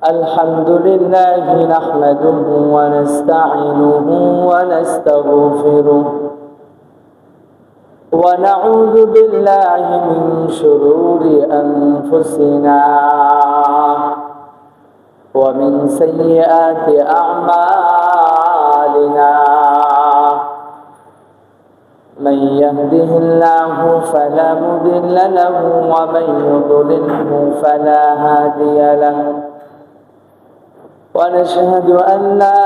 الحمد لله نحمده ونستعينه ونستغفره ونعوذ بالله من شرور أنفسنا ومن سيئات أعمالنا من يهده الله فلا مضل له ومن يضلله فلا هادي له ونشهد أن لا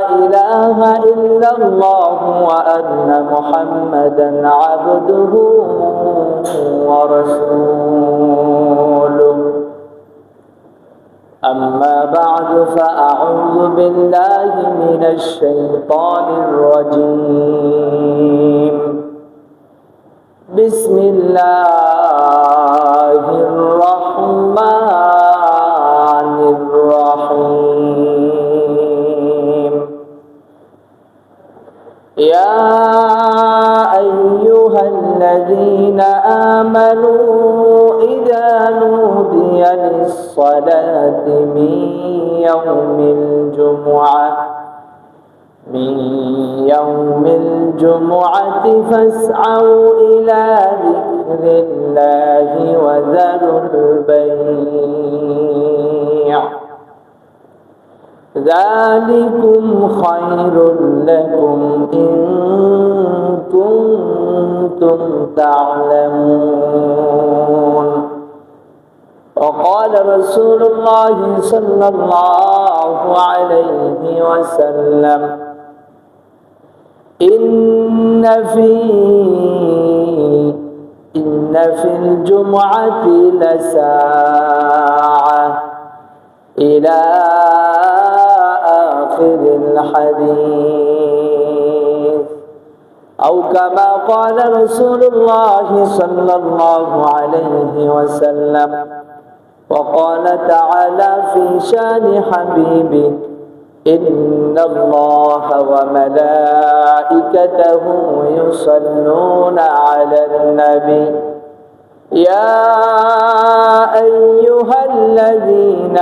إله إلا الله وأن محمدا عبده ورسوله أما بعد فأعوذ بالله من الشيطان الرجيم بسم الله الرحمن الرحيم يا أيها الذين آمنوا إذا نودي للصلاة من يوم الجمعة فاسعوا إلى ذكر الله وذروا البيع ذلكم خير لكم إن كنتم تعلمون وقال رسول الله صلى الله عليه وسلم إن في الجمعة لساعة إلى آخر الحديث أو كما قال رسول الله صلى الله عليه وسلم وقال تعالى في شان حبيبه إن الله وملائكته يصلون على النبي يا أيها الذين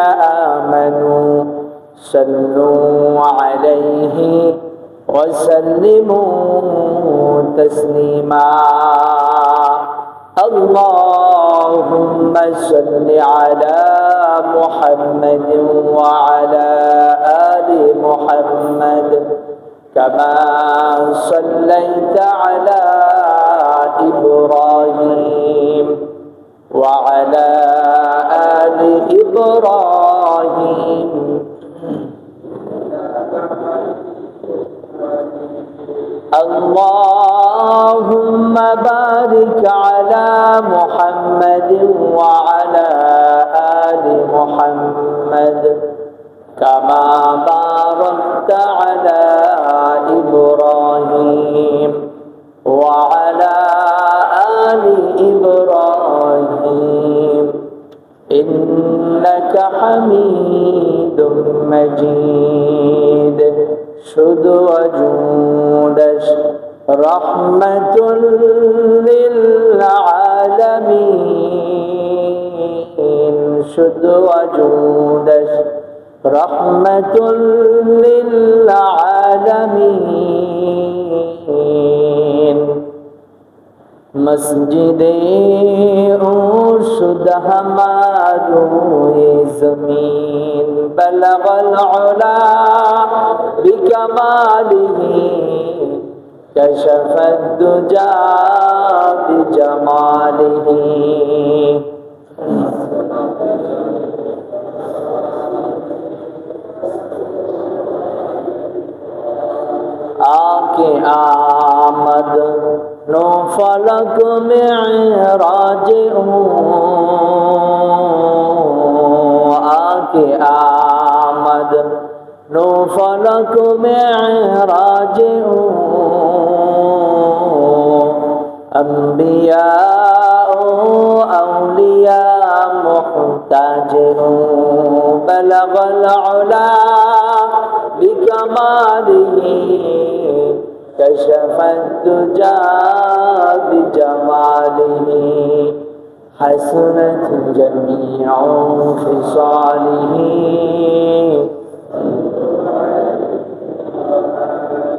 آمنوا صلوا عليه وسلموا تسليما اللهم صل على محمد وعلى آل محمد كما صليت على إبراهيم وعلى آل إبراهيم اللهم بارك على محمد وعلى آل محمد كما باركت على إبراهيم وعلى آل إبراهيم إنك حميد مجيد شد وجودش رحمة للعالمين شد وجودش رحمة للعالمين مسجدে ارشد ہمارے زمین بلغ العلا بکمالہ کشف الدجا بجمالہ آنکھ آمد نو فلک معراج آنکھ آمد نو فلک معراج انبیاء اولیاء محتاج بلغ العلا بکمالہ كشف الدجى بجماله حسنت جميع خصاله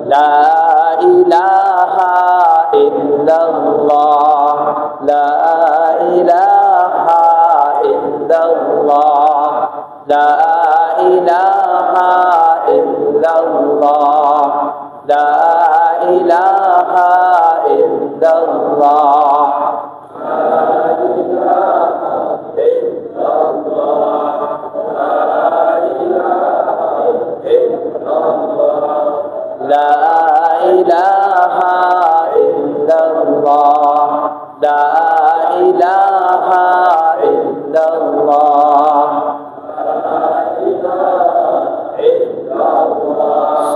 لا إله إلا الله لا إله إلا الله لا إله إلا الله لا إله إلا الله لا إله إلا الله لا إله إلا الله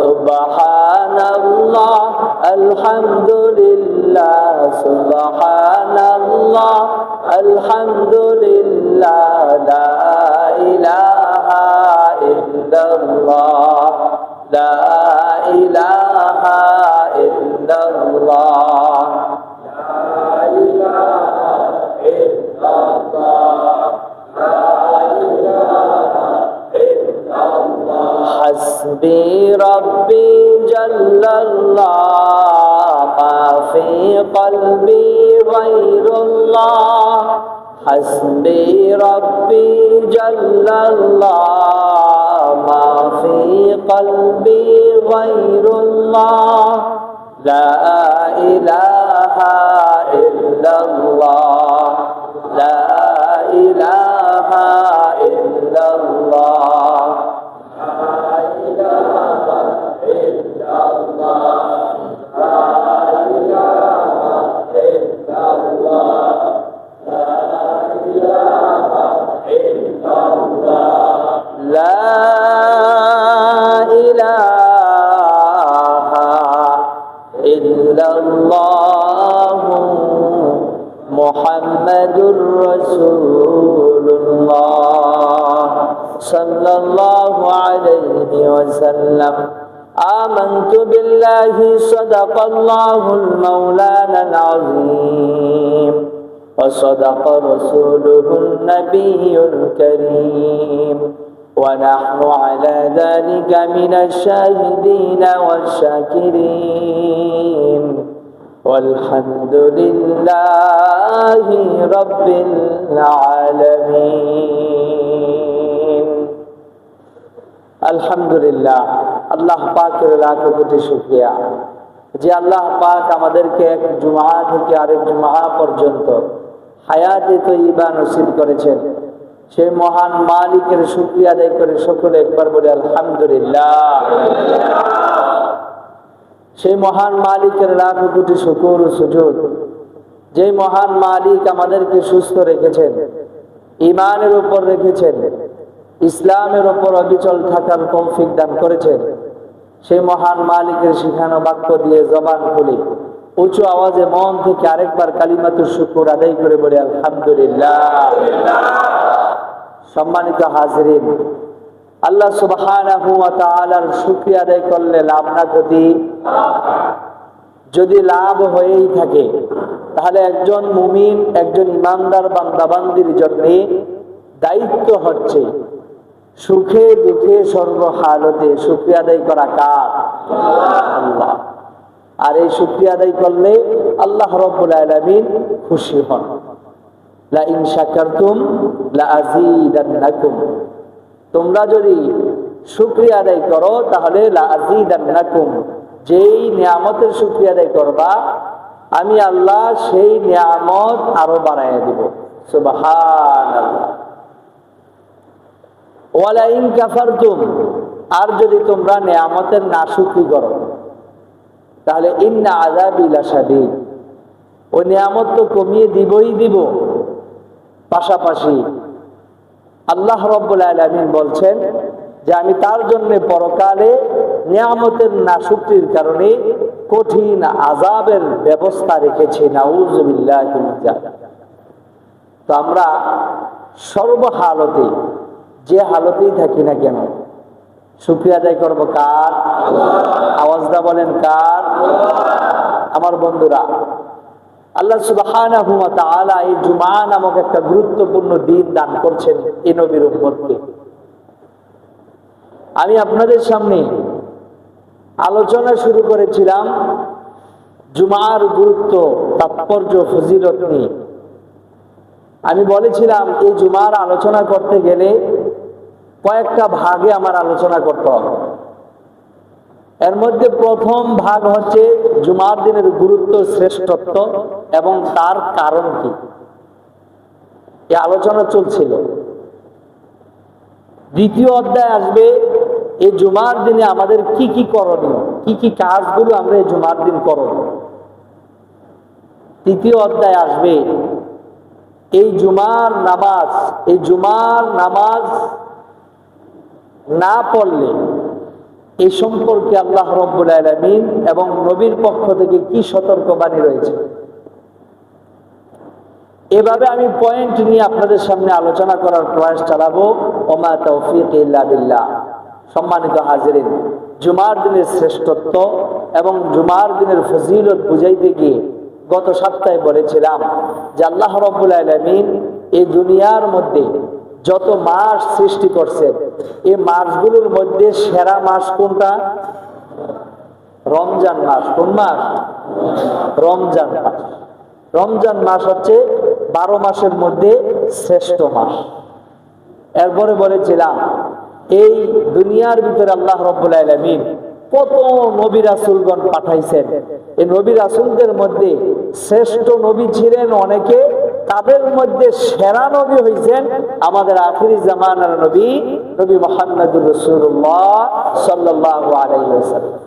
سبحان الله الحمد لله سبحان الله الحمد لله لا إله إلا الله لا إله إلا الله لا إله إلا الله لا إله إلا الله حسبي ربي جل الله ما في قلبي غير الله حسبي ربي جل الله ما في قلبي غير الله لا إله إلا الله لا إله إلا الله لا إله إلا الله لا إله إلا الله لا إله إلا الله لا إله إلا الله محمد رسول الله صلى الله عليه وسلم آمنت بالله صدق الله المولانا العظيم وصدق رسوله النبي الكريم ونحن على ذلك من الشاهدين والشاكرين والحمد لله رب العالمين আলহামদুলিল্লাহ আল্লাহ পাকের লাখ কোটি শুকরিয়া যে আল্লাহ পাক আমাদেরকে এক জুমআ থেকে আরেক জুমআ পর্যন্ত হায়াতে তয়্যিবা নসিব করেছেন সেই মহান মালিকের শুকরিয়া আদায় করে সকলে একবার বলে আলহামদুলিল্লাহ সেই মহান মালিকের লাখ কোটি শুকর ও সুজুদ যে মহান মালিক আমাদেরকে সুস্থ রেখেছেন ঈমানের উপর রেখেছেন ইসলামের উপর অবিচল থাকার তৌফিক দান করেছেন সেই মহান মালিকের শিখানো বাক্য দিয়ে জবান খুলে উঁচু আওয়াজে মন থেকে আরেকবার কালিমাতুর শুকর আদায় করে বলে আলহামদুলিল্লাহ সম্মানিত হাজিরিন আল্লাহ সুবহানাহু ওয়া তাআলার শুকরিয়া আদায় করলে লাভ না ক্ষতি যদি লাভ হয়েই থাকে তাহলে একজন মুমিন একজন ইমানদার বান্দা বান্দির জন্য দায়িত্ব হচ্ছে সুখে দুঃখে সর্বহালতে শুকরিয়া আদায় করা কার আল্লাহ আর এই শুকরিয়া আদায় করলে আল্লাহ রাব্বুল আলামিন খুশি হন লা ইন শাকারতুম লা আযীদান্নাকুম তোমরা যদি শুকরিয়া আদায় করো তাহলে লা আযীদান্নাকুম যেই নিয়ামতের শুকরিয়া আদায় করবা আমি আল্লাহ সেই নিয়ামত আরো বাড়াইয়া দিব সুবহানাল্লাহ ওয়ালা ইন কাফারতুম আর যদি তোমরা নিয়ামতের নাশুকরি করো তাহলে ইন্না আযাবি লাশাদীদ ওই নিয়ামত তো কমিয়ে দিবই দিব পাশাপাশি আল্লাহ রাব্বুল আলামিন বলছেন যে আমি তার জন্য পরকালে নিয়ামতের নাশুকরির কারণে কঠিন আযাবের ব্যবস্থা রেখেছি নাউযুবিল্লাহি মিন যালিক তো আমরা সর্বহালতে যে হালতেই থাকি না কেন শুকরিয়া আদায় করবো কার? আওয়াজটা বলেন কার? আমার বন্ধুরা, আল্লাহ সুবহানাহু ওয়া তাআলা এই জুমা নামক একটা গুরুত্বপূর্ণ দিন দান করছেন এই নবীর উম্মতকে। আমি আপনাদের সামনে আলোচনা শুরু করেছিলাম জুমার গুরুত্ব, তাৎপর্য, ফজিলত নিয়ে। আমি বলেছিলাম এই জুমার আলোচনা করতে গেলে কয়েকটা ভাগে আমার আলোচনা করতে হবে। এর মধ্যে প্রথম ভাগ হচ্ছে জুমার দিনের গুরুত্ব, শ্রেষ্ঠত্ব এবং তার কারণ কি, এই আলোচনা চলছিল। দ্বিতীয় অধ্যায় আসবে এই জুমার দিনে আমাদের কি কি করণীয়, কি কি কাজগুলো আমরা এই জুমার দিন করব। তৃতীয় অধ্যায় আসবে এই জুমার নামাজ না পড়লে এই সম্পর্কে আল্লাহ রাব্বুল আলামিন এবং নবীর পক্ষ থেকে কি সতর্কবাণী রয়েছে। এভাবে আমি পয়েন্ট নিয়ে আপনাদের সামনে আলোচনা করার প্রয়াস চালাবো। ওমা তাওফীক ইল্লা বিল্লাহ। সম্মানিত হাজিরিন, জুমার দিনের শ্রেষ্ঠত্ব এবং জুমার দিনের ফজিলত বুঝাইতে গিয়ে গত সপ্তাহে বলেছিলাম যে আল্লাহ রাব্বুল আলামিন এই দুনিয়ার মধ্যে যত মাস সৃষ্টি করছেন, এই মাসগুলোর মধ্যে সেরা মাস কোনটা? রমজান মাস। কোন মাস? রমজান মাস। রমজান মাস হচ্ছে 12 মাসের মধ্যে শ্রেষ্ঠ মাস। এরপরে বলেছিলাম এই দুনিয়ার ভিতরে আল্লাহ রাব্বুল আলামিন কত নবী রাসূলগণ পাঠাইছেন। এই নবী রাসূলদের মধ্যে শ্রেষ্ঠ নবী ছিলেন অনেকে, তাদের মধ্যে সেরা নবী হইছেন আমাদের আখিরি জামানার নবী, নবী মুহাম্মদুর রাসূলুল্লাহ সাল্লাল্লাহু আলাইহি ওয়াসাল্লাম।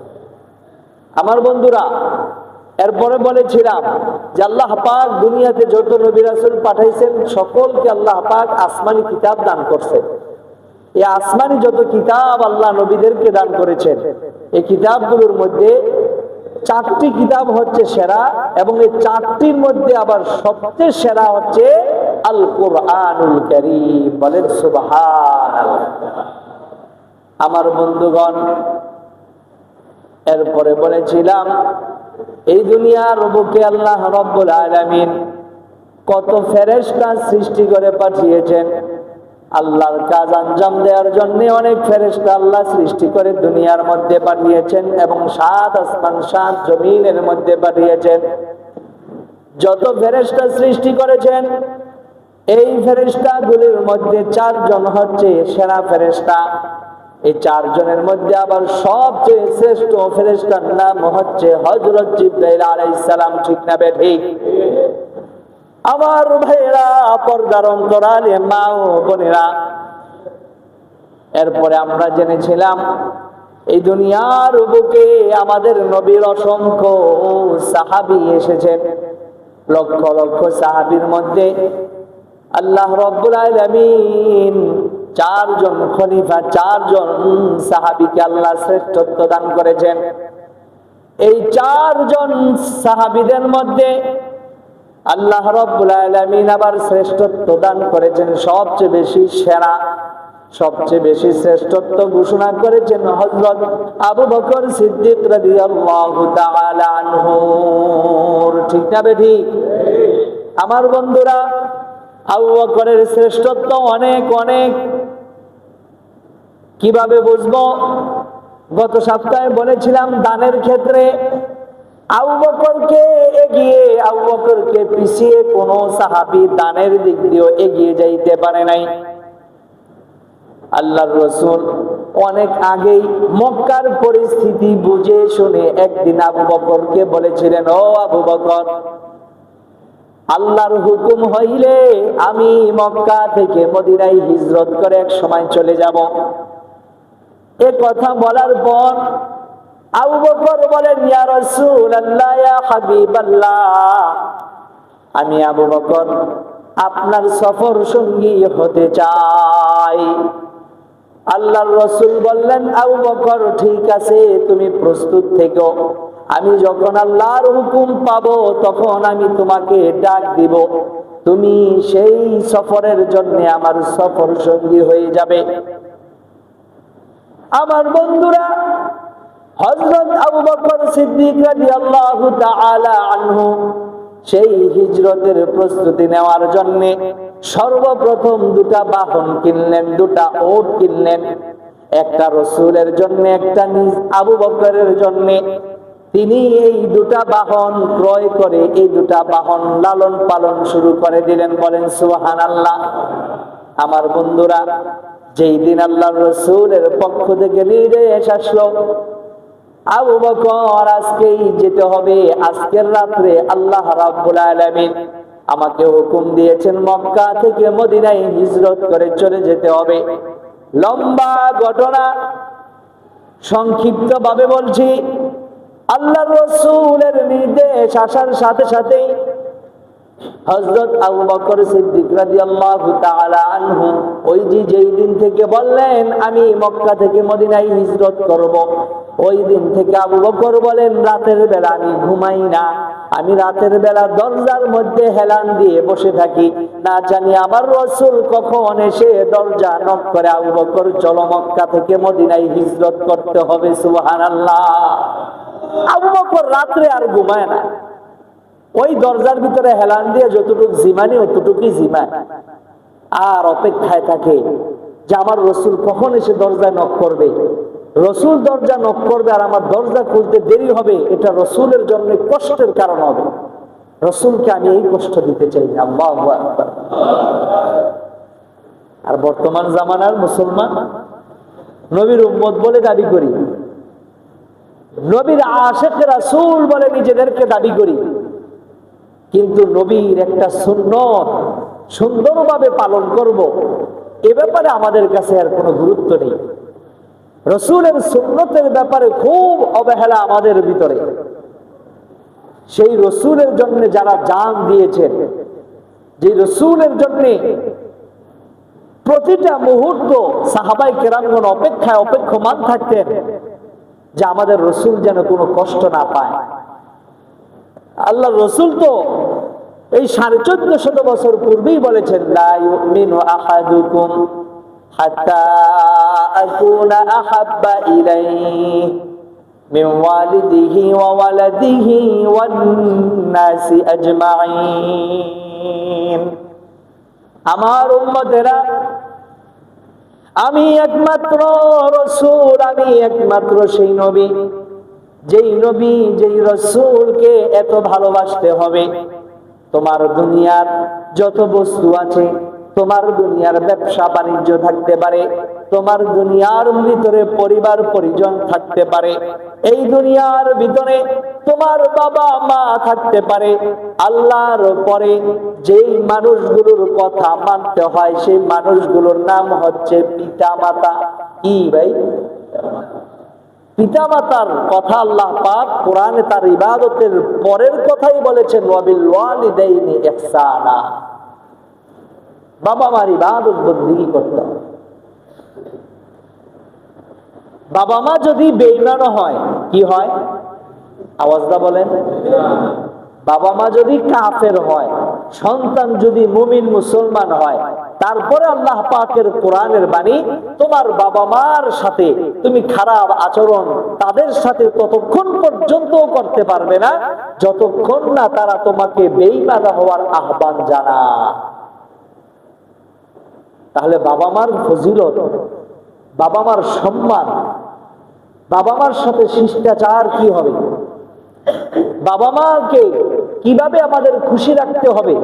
আমার বন্ধুরা, এরপরে বলেছিলাম যে আল্লাহ পাক দুনিয়াতে যত নবী রাসূল পাঠাইছেন সকলকে আল্লাহ পাক আসমানি কিতাব দান করছেন। এই আসমানি যত কিতাব আল্লাহ নবীদেরকে দান করেছেন, এই কিতাবগুলোর মধ্যে 4টি কিতাব হচ্ছে সেরা, এবং এই 4টির মধ্যে আবার সবচেয়ে সেরা হচ্ছে আল কোরআনুল কারীম। বলেন সুবহানাল্লাহ। আমার বন্ধুগণ, এরপরে বলেছিলাম এই দুনিয়ার বুকে আল্লাহ রাব্বুল আলামিন কত ফেরেশতা সৃষ্টি করে পাঠিয়েছেন। আল্লাহর কাজ আঞ্জাম দেওয়ার জন্য অনেক ফেরেশতা আল্লাহ সৃষ্টি করে দুনিয়ার মধ্যে পাঠিয়েছেন এবং 7 আসমান 7 জমিনের মধ্যে পাঠিয়েছেন। যত ফেরেশতা সৃষ্টি করেছেন এই ফেরেশতাগুলির মধ্যে 4 জন হচ্ছে সেরা ফেরেশতা। এই 4 জনের মধ্যে আবার সবচেয়ে শ্রেষ্ঠ ফেরেশতার নাম হচ্ছে হযরত জিবরাইল আলাইহিস সালাম। ঠিক না ঠিক? আমার ভাইরা, পর্দার অন্তরালে মা ও বোনেরা, এরপরে আমরা জেনেছিলাম এই দুনিয়ার বুকে আমাদের নবীর অসংখ্য সাহাবী এসেছেন। লক্ষ লক্ষ সাহাবীর মধ্যে আল্লাহ রাব্বুল আলামিন 4 জন খলিফা, 4 জন সাহাবীকে আল্লাহ শ্রেষ্ঠত্ব দান করেছেন। এই 4 জন সাহাবীদের মধ্যে আল্লাহ রাব্বুল আলামিন আবার শ্রেষ্ঠত্ব দান করেছেন সবচেয়ে বেশি সেরা, সবচেয়ে বেশি শ্রেষ্ঠত্ব ঘোষণা করেছেন হযরত আবু বকর সিদ্দিক রাদিয়াল্লাহু তাআলা আনহু। ঠিক না ঠিক? আমার বন্ধুরা, আবু বকরের শ্রেষ্ঠত্ব অনেক অনেক। কিভাবে বুঝবো? গত সপ্তাহে বলেছিলাম দানের ক্ষেত্রে আবু বকরকে এগিয়ে, আবু বকরকে পিছিয়ে কোন সাহাবী দানের দিক দিয়ে এগিয়ে যাইতে পারে নাই। আল্লাহর রাসূল অনেক আগেই মক্কার পরিস্থিতি বুঝে শুনে একদিন আবু বকরকে বলেছিলেন, ও আবু বকর, আল্লাহর হুকুম হইলে আমি মক্কা থেকে মদিনায় হিজরত করে এক সময় চলে যাব। এ কথা বলার পর আবু বকর বলেন, ইয়া রাসূলুল্লাহ, ইয়া হাবিবাল্লাহ, আমি আবু বকর আপনার সফর সঙ্গী হতে চাই। আল্লাহর রাসূল বললেন, আবু বকর ঠিক আছে, তুমি প্রস্তুত থেকো, আমি যখন আল্লাহর হুকুম পাবো তখন আমি তোমাকে ডাক দিব, তুমি সেই সফরের জন্য আমার সফর সঙ্গী হয়ে যাবে। আমার বন্ধুরা, হযরত আবু বকর সিদ্দিক রাদিয়াল্লাহু তাআলা আনহু সেই হিজরতের প্রস্তুতি নেওয়ার জন্য সর্বপ্রথম দুটা বাহন কিনলেন, দুটা উট কিনলেন। একটা রাসূলের জন্য, একটা নিজ আবু বকরের জন্য। তিনি এই দুটা বাহন ক্রয় করে এই দুটা বাহন লালন পালন শুরু করে দিলেন। বলেন সুবহানাল্লাহ। আমার বন্ধুরা, যেই দিন আল্লাহর রাসূলের পক্ষ থেকে নির্দেশ আসলো, আবু বকর আজকেই যেতে হবে, আজকের রাত্রে আল্লাহ রাব্বুল আলামিন আমাকে হুকুম দিয়েছেন মক্কা থেকে মদিনায় হিজরত করে চলে যেতে হবে। লম্বা ঘটনা, সংক্ষিপ্ত ভাবে বলছি। আল্লাহর রাসূলের নির্দেশ আসার সাথে সাথে হযরত আবু বকর সিদ্দিক রাদিয়াল্লাহু তাআলা আনহু ওই যেই দিন থেকে বললেন আমি মক্কা থেকে মদিনায় হিজরত করব, ওই দিন থেকে আবু বকর বলেন রাতের বেলা আমি ঘুমাই না, আমি রাতের বেলা দরজার মধ্যে হেলান দিয়ে বসে থাকি, না জানি আমার রাসূল কখন এসে দরজা নক করে, আবু বকর চলো মক্কা থেকে মদিনায় হিজরত করতে হবে। সুবহানাল্লাহ। আবু বকর রাত্রে আর ঘুমায় না, ওই দরজার ভিতরে হেলান দিয়ে যতটুকু জিমানি অতটুকুই জিমায়, আর অপেক্ষায় থাকে যে আমার রাসূল কখন এসে দরজায় নক করবে। রাসূল দরজা নক করবে আর আমার দরজা খুলতে দেরি হবে, এটা রাসূলের জন্য কষ্টের কারণ হবে। রাসূলকে আমি এই কষ্ট দিতে চাই না। আল্লাহু আকবার। আর বর্তমান জামানার মুসলমান নবীর উম্মত বলে দাবি করি, নবীর আশিক রাসূল বলে নিজেদেরকে দাবি করি, কিন্তু নবীর একটা সুন্নত সুন্দরভাবে পালন করব, এ ব্যাপারে আমাদের কাছে আর কোনো গুরুত্ব নেই। রাসূলের সুন্নতের ব্যাপারে খুব অবহেলা আমাদের ভিতরে। সেই রাসূলের জন্য যারা জান দিয়েছেন, যে রাসূলের জন্য প্রতিটা মুহূর্ত সাহাবায়ে কেরামগণ অপেক্ষায় অপেক্ষমান থাকতেন যে আমাদের রাসূল যেন কোনো কষ্ট না পায়। আল্লাহর রাসূল তো এই 1450 বছর পূর্বেই বলেছেন লা ইউমিনু আহাদুকুম হাত্তা আকুনা আহাব্বা ইলাইহি মিন ওয়ালিদিহি ওয়া ওয়ালাদিহি ওয়ান নাসি আজমাইন। আমার উম্মতেরা, আমি একমাত্র রাসূল, আমি একমাত্র সেই নবী, যেই নবী যেই রাসূলকে এত ভালোবাসতে হবে। তোমার দুনিয়ার যত বস্তু আছে, তোমার দুনিয়ার ব্যবসা বাণিজ্য থাকতে পারে, তোমার দুনিয়ার ভিতরে পরিবার পরিজন থাকতে পারে, এই দুনিয়ার ভিতরে তোমার বাবা মা থাকতে পারে, আল্লাহর পরে যেই মানুষগুলোর কথা মানতে হয় সেই মানুষগুলোর নাম হচ্ছে পিতা মাতা। কি ভাই? পিতামাতার কথা আল্লাহ পাক কোরআনে তার ইবাদতের পরের কথাই বলেছেন ওয়াবিল ওয়ালিদাইনি ইহসানা। বাবা মার ইবাদত বন্দেগী করতে হবে। বাবা মা যদি বেঈমান হয় কি হয়? আওয়াজটা বলেন। বাবা মা যদি কাফের হয়, সন্তান যদি মুমিন মুসলমান হয়, তারপরে আল্লাহ পাকের কোরআনের বাণী তোমার বাবা মার সাথে তুমি খারাপ আচরণ তাদের সাথে ততক্ষণ পর্যন্ত করতে পারবে না যতক্ষণ না তারা তোমাকে বেঈমান হওয়ার আহ্বান জানায়। তাহলে বাবা মার ফজিলত, বাবা মার সম্মান, বাবা মার সাথে শিষ্টাচার কি হবে, বাবা মাকে কিভাবে আমাদের খুশি রাখতে হবে,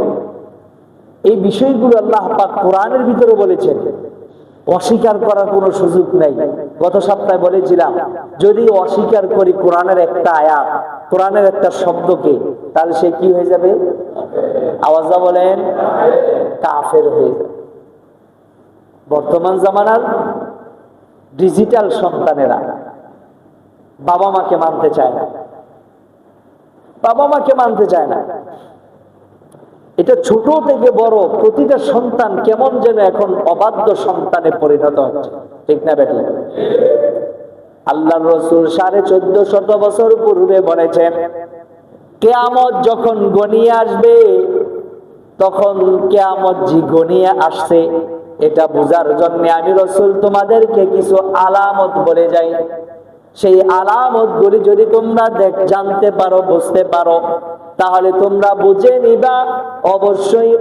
এই বিষয়গুলো আল্লাহ পাক কোরআনের ভিতরে বলেছেন। অস্বীকার করার কোনো সুযোগ নাই। গত সপ্তাহে বলেছিলাম যদি অস্বীকার করি কোরআনের একটা আয়াত, কোরআনের একটা শব্দকে, তাহলে সে কি হয়ে যাবে? আওয়াজা বলেন, কাফের হয়ে যাবে। বর্তমান জামানার ডিজিটাল সন্তানেরা বাবা মাকে মানতে চায় না, বাবা মাকে মানতে চায় না। এটা ছোট থেকে বড় প্রতিটা সন্তান কেমন যেন এখন অবাধ্য সন্তানে পরিণত হচ্ছে, ঠিক না বেটি? আল্লাহর রাসূল 1450 বছর পূর্বে বলেছেন কিয়ামত যখন ঘনিয়ে আসবে, তখন কিয়ামত জি ঘনিয়ে আসছে, এটা বোঝার জন্য আমি রাসূল তোমাদেরকে কিছু আলামত বলে যাই। সেই আলামত গুলি যদি তোমরা জানতে পারো, বুঝতে পারো, তাহলে তোমরা বুঝে নিবা অবশ্যই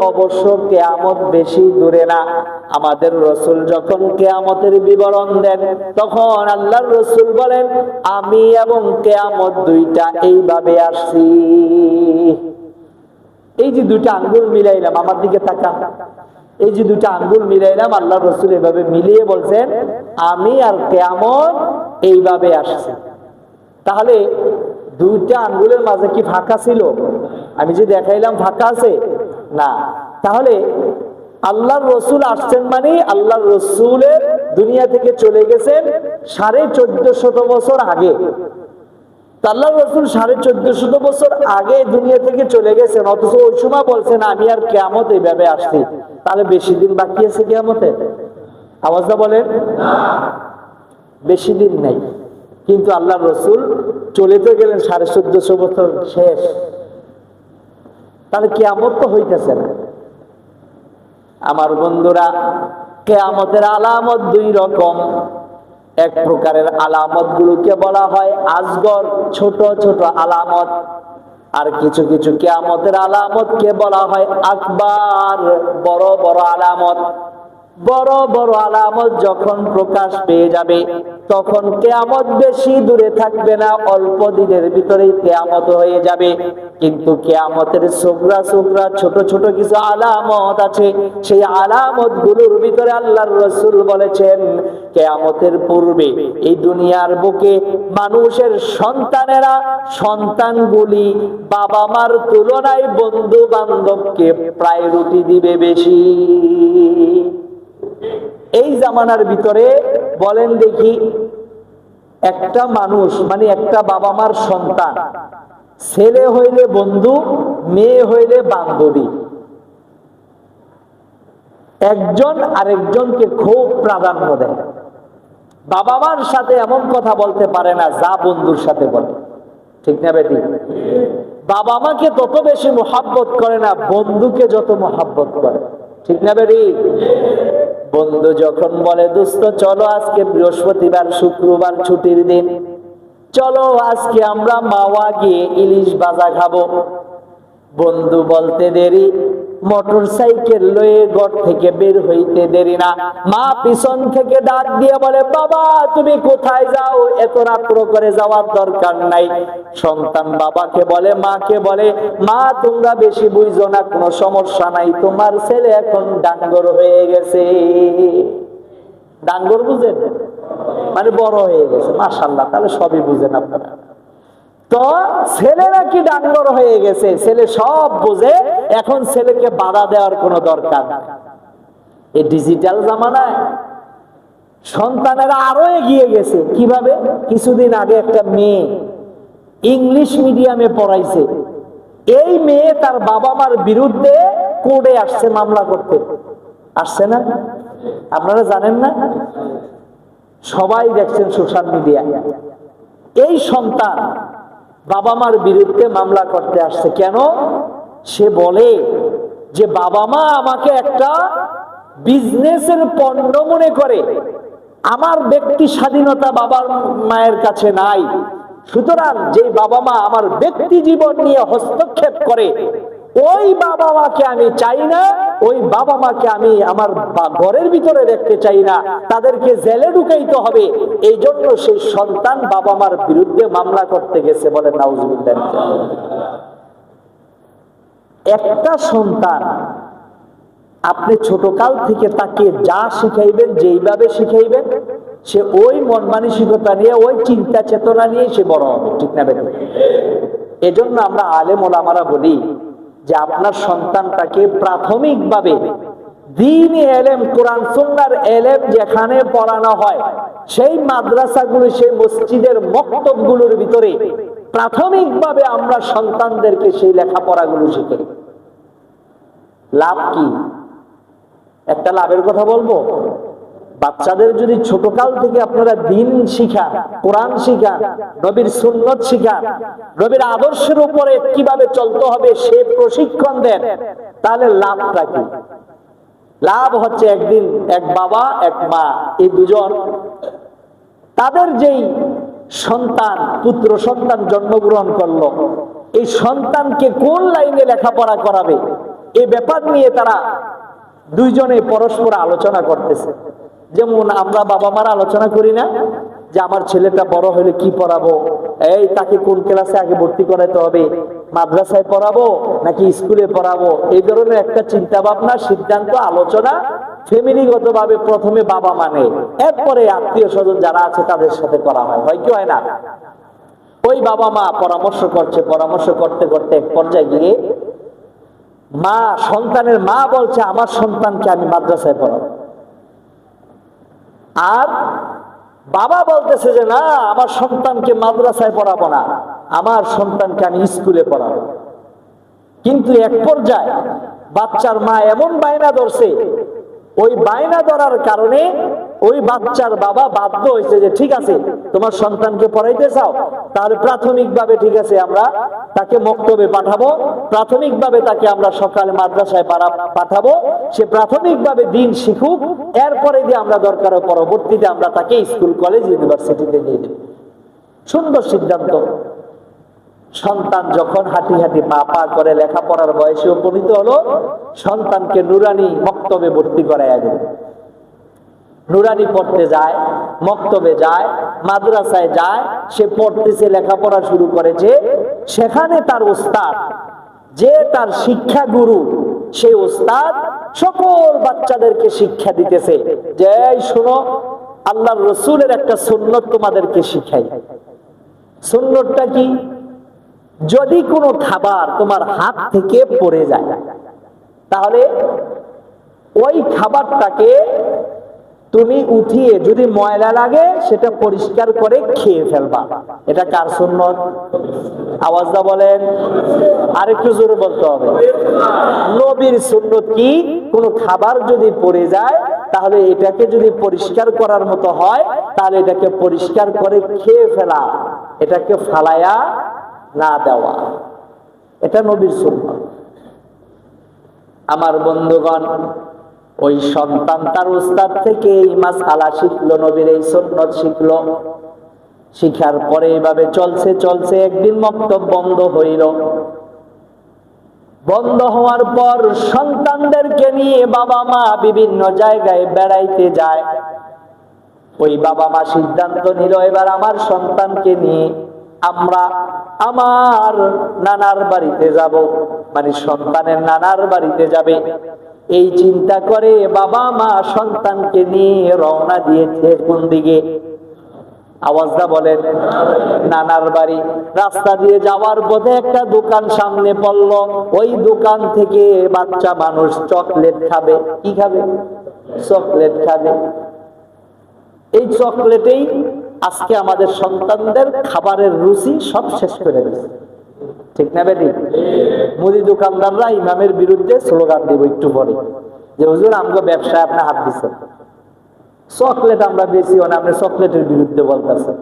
কিয়ামত বেশি দূরে না। আমাদের রাসূল যখন কিয়ামতের বিবরণ দেন, তখন আল্লাহর রাসূল বলেন, আমি এবং কিয়ামত দুইটা এইভাবে আসছি। এই যে দুইটা আঙ্গুল মিলাইলাম, আমার দিকে তাকান, এই যে দুইটা আঙ্গুল মিলাইলাম, আল্লাহর রাসূল এভাবে মিলিয়ে বলছেন আমি আর কিয়ামত এইভাবে আসছে। তাহলে দুইটা আঙ্গুলের মাঝে কি ফাঁকা ছিল? আমি যে দেখাইলাম ফাঁকা আছে না। তাহলে আল্লাহর রাসূল আসছেন মানে আল্লাহর রাসূলের দুনিয়া থেকে চলে গেছেন 1450 বছর আগে। আল্লাহর রাসূল 1450 বছর আগে দুনিয়া থেকে চলে গেছেন, অথচ ওই সময় বলছেন আমি আর কিয়ামত এইভাবে আসছি। তাহলে বেশি দিন বাকি আছে কিয়ামতে? আওয়াজটা বলেন না, বেশি দিন নাই। কিন্তু আল্লাহর রাসূল চলে তো গেলেন 1450 বছর শেষ, তাহলে কিয়ামত তো হইতেছে না। আমার বন্ধুরা, কিয়ামতের আলামত দুই রকম। এক প্রকারের আলামত গুলোকে বলা হয় আজগর, ছোট ছোট আলামত। আর কিছু কিছু কিয়ামতের আলামত কে বলা হয় আকবার, বড় বড় আলামত। বড় বড় আলামত যখন প্রকাশ পেয়ে যাবে, তখন কিয়ামত বেশি দূরে থাকবে না, অল্প দিনের ভিতরেই কিয়ামত হয়ে যাবে। কিন্তু কিয়ামতের সুগরা সুগরা ছোট ছোট কিছু আলামত আছে। সেই আলামত গুলোর ভিতরে আল্লাহর রাসূল বলেছেন, কিয়ামতের পূর্বে এই দুনিয়ার বুকে মানুষের সন্তানেরা, সন্তানগুলি বাবা মার তুলনায় বন্ধু বান্ধবকে প্রায়োরিটি দিবে বেশি। এই জামানার ভিতরে বলেন দেখি, একটা মানুষ মানে একটা বাবা মার সন্তান, ছেলে হইলে বন্ধু, মেয়ে হইলে বান্ধবী, একজন আরেকজনকে খুব প্রাধান্য দেয়। বাবা মার সাথে এমন কথা বলতে পারে না যা বন্ধুর সাথে বলে, ঠিক না বেটি? বাবা মাকে তত বেশি মোহাব্বত করে না বন্ধুকে যত মোহাব্বত করে, ঠিক না বেটি? বন্ধু যখন বলে দোস্ত চলো আজকে বৃহস্পতিবার শুক্রবার ছুটির দিন, চলো আজকে আমরা মাওয়া গিয়ে ইলিশ ভাজা খাবো, বন্ধু বলতে দেরি, মোটর সাইকেল লয়ে ঘর থেকে বের হইতে দেরি না, মা পিছন থেকে ডাক দিয়ে বলে বাবা তুমি কোথায় যাও, এত রাত্র করে যাওয়ার দরকার নাই। সন্তান বাবাকে বলে, মাকে বলে মা তোমরা বেশি বুঝো না, কোনো সমস্যা নাই, তোমার ছেলে এখন ডাঙ্গর হয়ে গেছে। ডাঙ্গর বুঝেন মানে বড় হয়ে গেছে, মাশাআল্লাহ, তাহলে সবই বুঝেন আপনারা। তো ছেলেরা কি ডাঙ্গর হয়ে গেছে, ছেলে সব বুঝে, এখন ছেলেকে বাধা দেওয়ার কোনো দরকার নাই। এই ডিজিটাল জামানায় সন্তানেরা আরো এগিয়ে গেছে। কিভাবে? কিছুদিন আগে একটা মেয়ে ইংলিশ মিডিয়ামে পড়াইছে, এই মেয়ে তার বাবা মার বিরুদ্ধে কোর্টে আসছে মামলা করতে, আসছে না? আপনারা জানেন না? সবাই দেখছেন সোশ্যাল মিডিয়ায়। এই সন্তান বাবা মার বিরুদ্ধে মামলা করতে আসছে। কেন? সে বলে যে বাবা মা আমাকে একটা বিজনেসের পণ্য মনে করে, আমার ব্যক্তি স্বাধীনতা বাবা মায়ের কাছে নাই। সুতরাং যে বাবা মা আমার ব্যক্তি জীবন নিয়ে হস্তক্ষেপ করে, ওই বাবা মাকে আমি চাই না, ওই বাবা মাকে আমি আমার ঘরের ভিতরে দেখতে চাই না, তাদেরকে জেলে ঢুকাইতে হবে। এই জন্য সেই সন্তান বাবা মার বিরুদ্ধে মামলা করতে গেছে। বলে নাউজুবিল্লাহ। একটা সন্তান আপনি ছোটকাল থেকে তাকে যা শিখাইবেন, যেইভাবে শিখাইবেন, সে ওই মন মানসিকতা নিয়ে, ওই চিন্তা চেতনা নিয়ে সে বড় হবে, ঠিক না বেটা? এজন্য আমরা আলেম ওলামারা বলি যে আপনার সন্তানটাকে প্রাথমিকভাবে দ্বীনি এলেম, কোরআন সুন্নাহর এলেম যেখানে পড়ানো হয়, সেই মাদ্রাসাগুলো, সেই মসজিদের মক্তবগুলোর ভিতরে প্রাথমিকভাবে আমরা সন্তানদেরকে সেই লেখাপড়াগুলো শিখাই। লাভ কি? একটা লাভের কথা বলবো, বাচ্চাদের যদি ছোটকাল থেকে আপনারা দ্বীন শিখান, কোরআন শিখান, নবীর সুন্নত শিখান, নবীর আদর্শের উপরে কিভাবে চলতে হবে সে প্রশিক্ষণ দেন, তাহলে লাভটা কি? লাভ হচ্ছে একদিন এক বাবা এক মা এই দুজন তাদের যেই সন্তান পুত্র সন্তান জন্মগ্রহণ করলো, এই সন্তানকে কোন লাইনে লেখাপড়া করাবে এই ব্যাপার নিয়ে তারা দুইজনে পরস্পর আলোচনা করতেছে। যেমন আমরা বাবা মারা আলোচনা করি না যে আমার ছেলেটা বড় হলে কি পড়াবো, এই তাকে কোন ক্লাসে আগে ভর্তি করাতে হবে, মাদ্রাসায় পড়াবো নাকি স্কুলে পড়াবো, এই ধরনের একটা চিন্তা ভাবনা সিদ্ধান্ত আলোচনা ফ্যামিলিগত ভাবে প্রথমে বাবা মানে, এরপরে আত্মীয় স্বজন যারা আছে তাদের সাথে করা হয়, হয় কি হয় না? ওই বাবা মা পরামর্শ করছে, পরামর্শ করতে করতে এক পর্যায়ে গিয়ে মা সন্তানের মা বলছে আমার সন্তানকে আমি মাদ্রাসায় পড়াবো, আর বাবা বলতেছে যে না আমার সন্তানকে মাদ্রাসায় পড়াবো না, আমার সন্তানকে আমি স্কুলে পড়াবো। কিন্তু এক পর্যায়ে বাচ্চার মা এমন বায়না ধরছে, ওই বায়না ধরার কারণে ওই বাচ্চার বাবা বাধ্য হয়েছে যে ঠিক আছে তোমার সন্তানকে পড়াইতে চাও, তাহলে প্রাথমিকভাবে ঠিক আছে আমরা তাকে মক্তবে পাঠাবো, প্রাথমিকভাবে তাকে আমরা সকালে মাদ্রাসায় পাঠাবো, সে প্রাথমিকভাবে দিন শিখুক, এরপরে দিয়ে আমরা দরকার পরবর্তীতে আমরা তাকে স্কুল কলেজ ইউনিভার্সিটিতে দিয়ে দেব। সুন্দর সিদ্ধান্ত। সন্তান যখন হাঁটি হাঁটি পা পা করে লেখাপড়ার বয়সে উপনীত হলো, সন্তানকে নুরানি মক্তবে ভর্তি করাইয়া দিল। নুরানি পড়তে যায়, মক্তবে যায়, মাদ্রাসায় যায়, সে পড়তেছে, লেখাপড়া শুরু করেছে। সেখানে তার ওস্তাদ, যে তার শিক্ষা গুরু, সেই ওস্তাদ সকল বাচ্চাদেরকে শিক্ষা দিতেছে যে এই শোনো আল্লাহর রসুলের একটা সুন্নত তোমাদেরকে শিখাই। সুন্নতটা কি? যদি কোনো খাবার তোমার হাত থেকে পড়ে যায় তাহলে ওই খাবারটাকে তুমি উঠিয়ে যদি ময়লা লাগে সেটা পরিষ্কার করে খেয়ে ফেলবা। এটা কার সুন্নত? আওয়াজটা বলেন, আরেকটু জোরে বলতে হবে। নবীর সুন্নত কি? কোনো খাবার যদি পড়ে যায় তাহলে এটাকে যদি পরিষ্কার করার মতো হয় তাহলে এটাকে পরিষ্কার করে খেয়ে ফেলা, এটাকে ফালায়া না দেওয়া, এটা নবীর সুন্নত। আমার বন্ধুগণ, ওই সন্তান তার উস্তাদ থেকে এই মাসআলা শিখলো, নবীর এই সুন্নত শিখলো। শিখার পরে এইভাবে চলছে চলছে, একদিন মক্তব বন্ধ হইল। বন্ধ হওয়ার পর সন্তানদেরকে নিয়ে বাবা মা বিভিন্ন জায়গায় বেড়াইতে যায়। ওই বাবা মা সিদ্ধান্ত নিল এবার আমার সন্তানকে নিয়ে আমরা আমার নানার বাড়িতে যাব, মানে সন্তানের নানার বাড়িতে যাবে। এই চিন্তা করে বাবা মা সন্তানকে নিয়ে রওনা দিয়েছে কোন দিকে? আওয়াজটা বলেন, নানার বাড়ি। রাস্তা দিয়ে যাওয়ার পথে একটা দোকান সামনে পড়ল, ওই দোকান থেকে বাচ্চা মানুষ চকলেট খাবে। কি খাবে? চকলেট খাবে। এই চকলেটেই আজকে আমাদের সন্তানদের খাবারের রুচি সব শেষ করে দিচ্ছে, ঠিক না বেটি? মুদি দোকানদাররা ইমামের বিরুদ্ধে স্লোগান দিব একটু পরে যে হুজুর আমগো ব্যবসায় আপনি হাত দিচ্ছেন, চকলেট আমরা বেশি মানে আপনি চকলেটের বিরুদ্ধে বলতেছেন।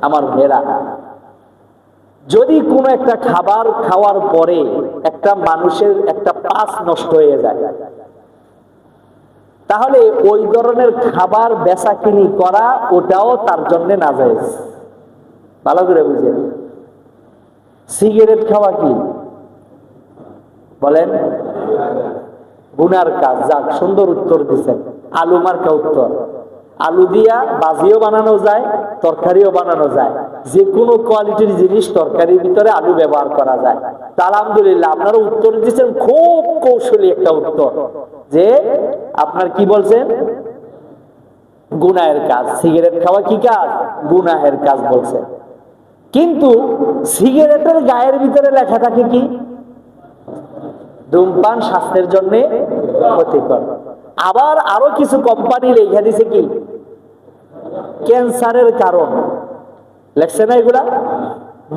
আমার ভেড়া, যদি কোনো একটা খাবার খাওয়ার পরে একটা মানুষের একটা পাস নষ্ট হয়ে যায় তাহলে ওই ধরনের খাবার বেচাকিনি করা ওটাও তার জন্য নাজায়েজ। ভালো করে বুঝেন। সিগারেট খাওয়া কি বলেন? গুনার কাজ। যাক, সুন্দর উত্তর দিচ্ছেন, আলু মার্কা উত্তর। আলু দিয়া বাজিও বানানো যায়, তরকারিও বানানো যায়, যে কোনো কোয়ালিটির জিনিস তরকারির ভিতরে আলু ব্যবহার করা যায়। তা আলহামদুলিল্লাহ আপনারা উত্তর দিচ্ছেন খুব কৌশলী একটা উত্তর, যে আপনার কি বলছেন? গুনাহের কাজ। সিগারেট খাওয়া কি কাজ? গুনাহের কাজ বলছেন। কিন্তু সিগারেটের গায়ের ভিতরে লেখা থাকে কি? ধূমপান স্বাস্থ্যের জন্য ক্ষতিকর। আবার আরো কিছু কোম্পানি লেখা দিছে কি? ক্যান্সারের কারণ। লেখছে না এগুলা?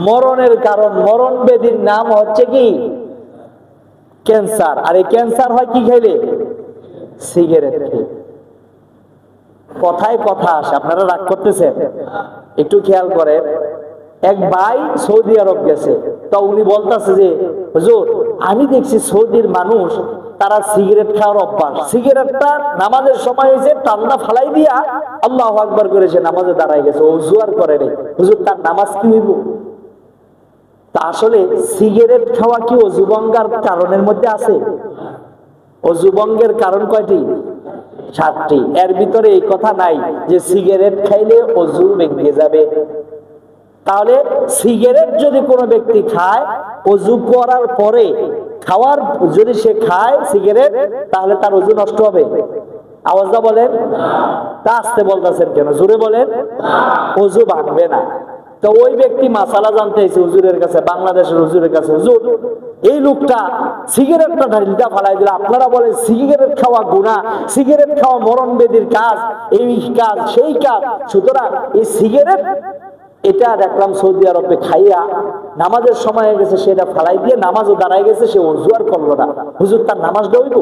মরণের কারণ, মরণ ব্যাধির নাম হচ্ছে কি? ক্যান্সার। আর এই ক্যান্সার হয় কি খাইলে? সিগারেট খেয়ে। কথায় কথা আসে, আপনারা রাগ করতেছেন? একটু খেয়াল করেন। এক ভাই সৌদি আরব গেছে, তো উনি বলতেছে যে হুজুর আমি দেখছি সৌদির মানুষ তারা সিগারেট খাওয়ার অভ্যাস। সিগারেটটা নামাজের সময় হয়েছে, টান্না ফালাই দিয়া আল্লাহু আকবার করেছে, নামাজে দাঁড়ায় গেছে, ওযু আর করে নাই। হুজুর তার নামাজ কি হইব? তা আসলে সিগারেট খাওয়া কি ওযু ভঙ্গের কারণের মধ্যে আছে? ওযু ভঙ্গের কারণ কয়টি? 7টি। এর ভিতরে এই কথা নাই যে সিগারেট খাইলে ওযু ভেঙে যাবে। তাহলে সিগারেট যদি কোনো ব্যক্তি খায় ওযু করার পরে, খাওয়ার যদি সে খায় সিগারেট, তাহলে তার ওযু নষ্ট হবে? আওয়াজটা বলেন। তা আস্তে বলতেছেন কেন? জোরে বলেন। ওযু ভাঙবে না। তো ওই ব্যক্তি মাসালা জানতে এসে হুজুরের কাছে, বাংলাদেশের হুজুরের কাছে, হুজুর এই লোকটা সিগারেটটা ঢালিটা ফালাই দিল, আপনারা বলেন সিগারেট খাওয়া গুনাহ, সিগারেট খাওয়া মরণ বেদির কাজ, এই কাজ সেই কাজ, সুতরাং এই সিগারেট এটা দেখলাম সৌদি আরবে খাইয়া নামাজের সময় হয়ে গেছে, সেটা ফালাই দিয়ে নামাজও দাঁড়ায় গেছে, সে ওযু আর করলো না, হুজুর তার নামাজটা হইব?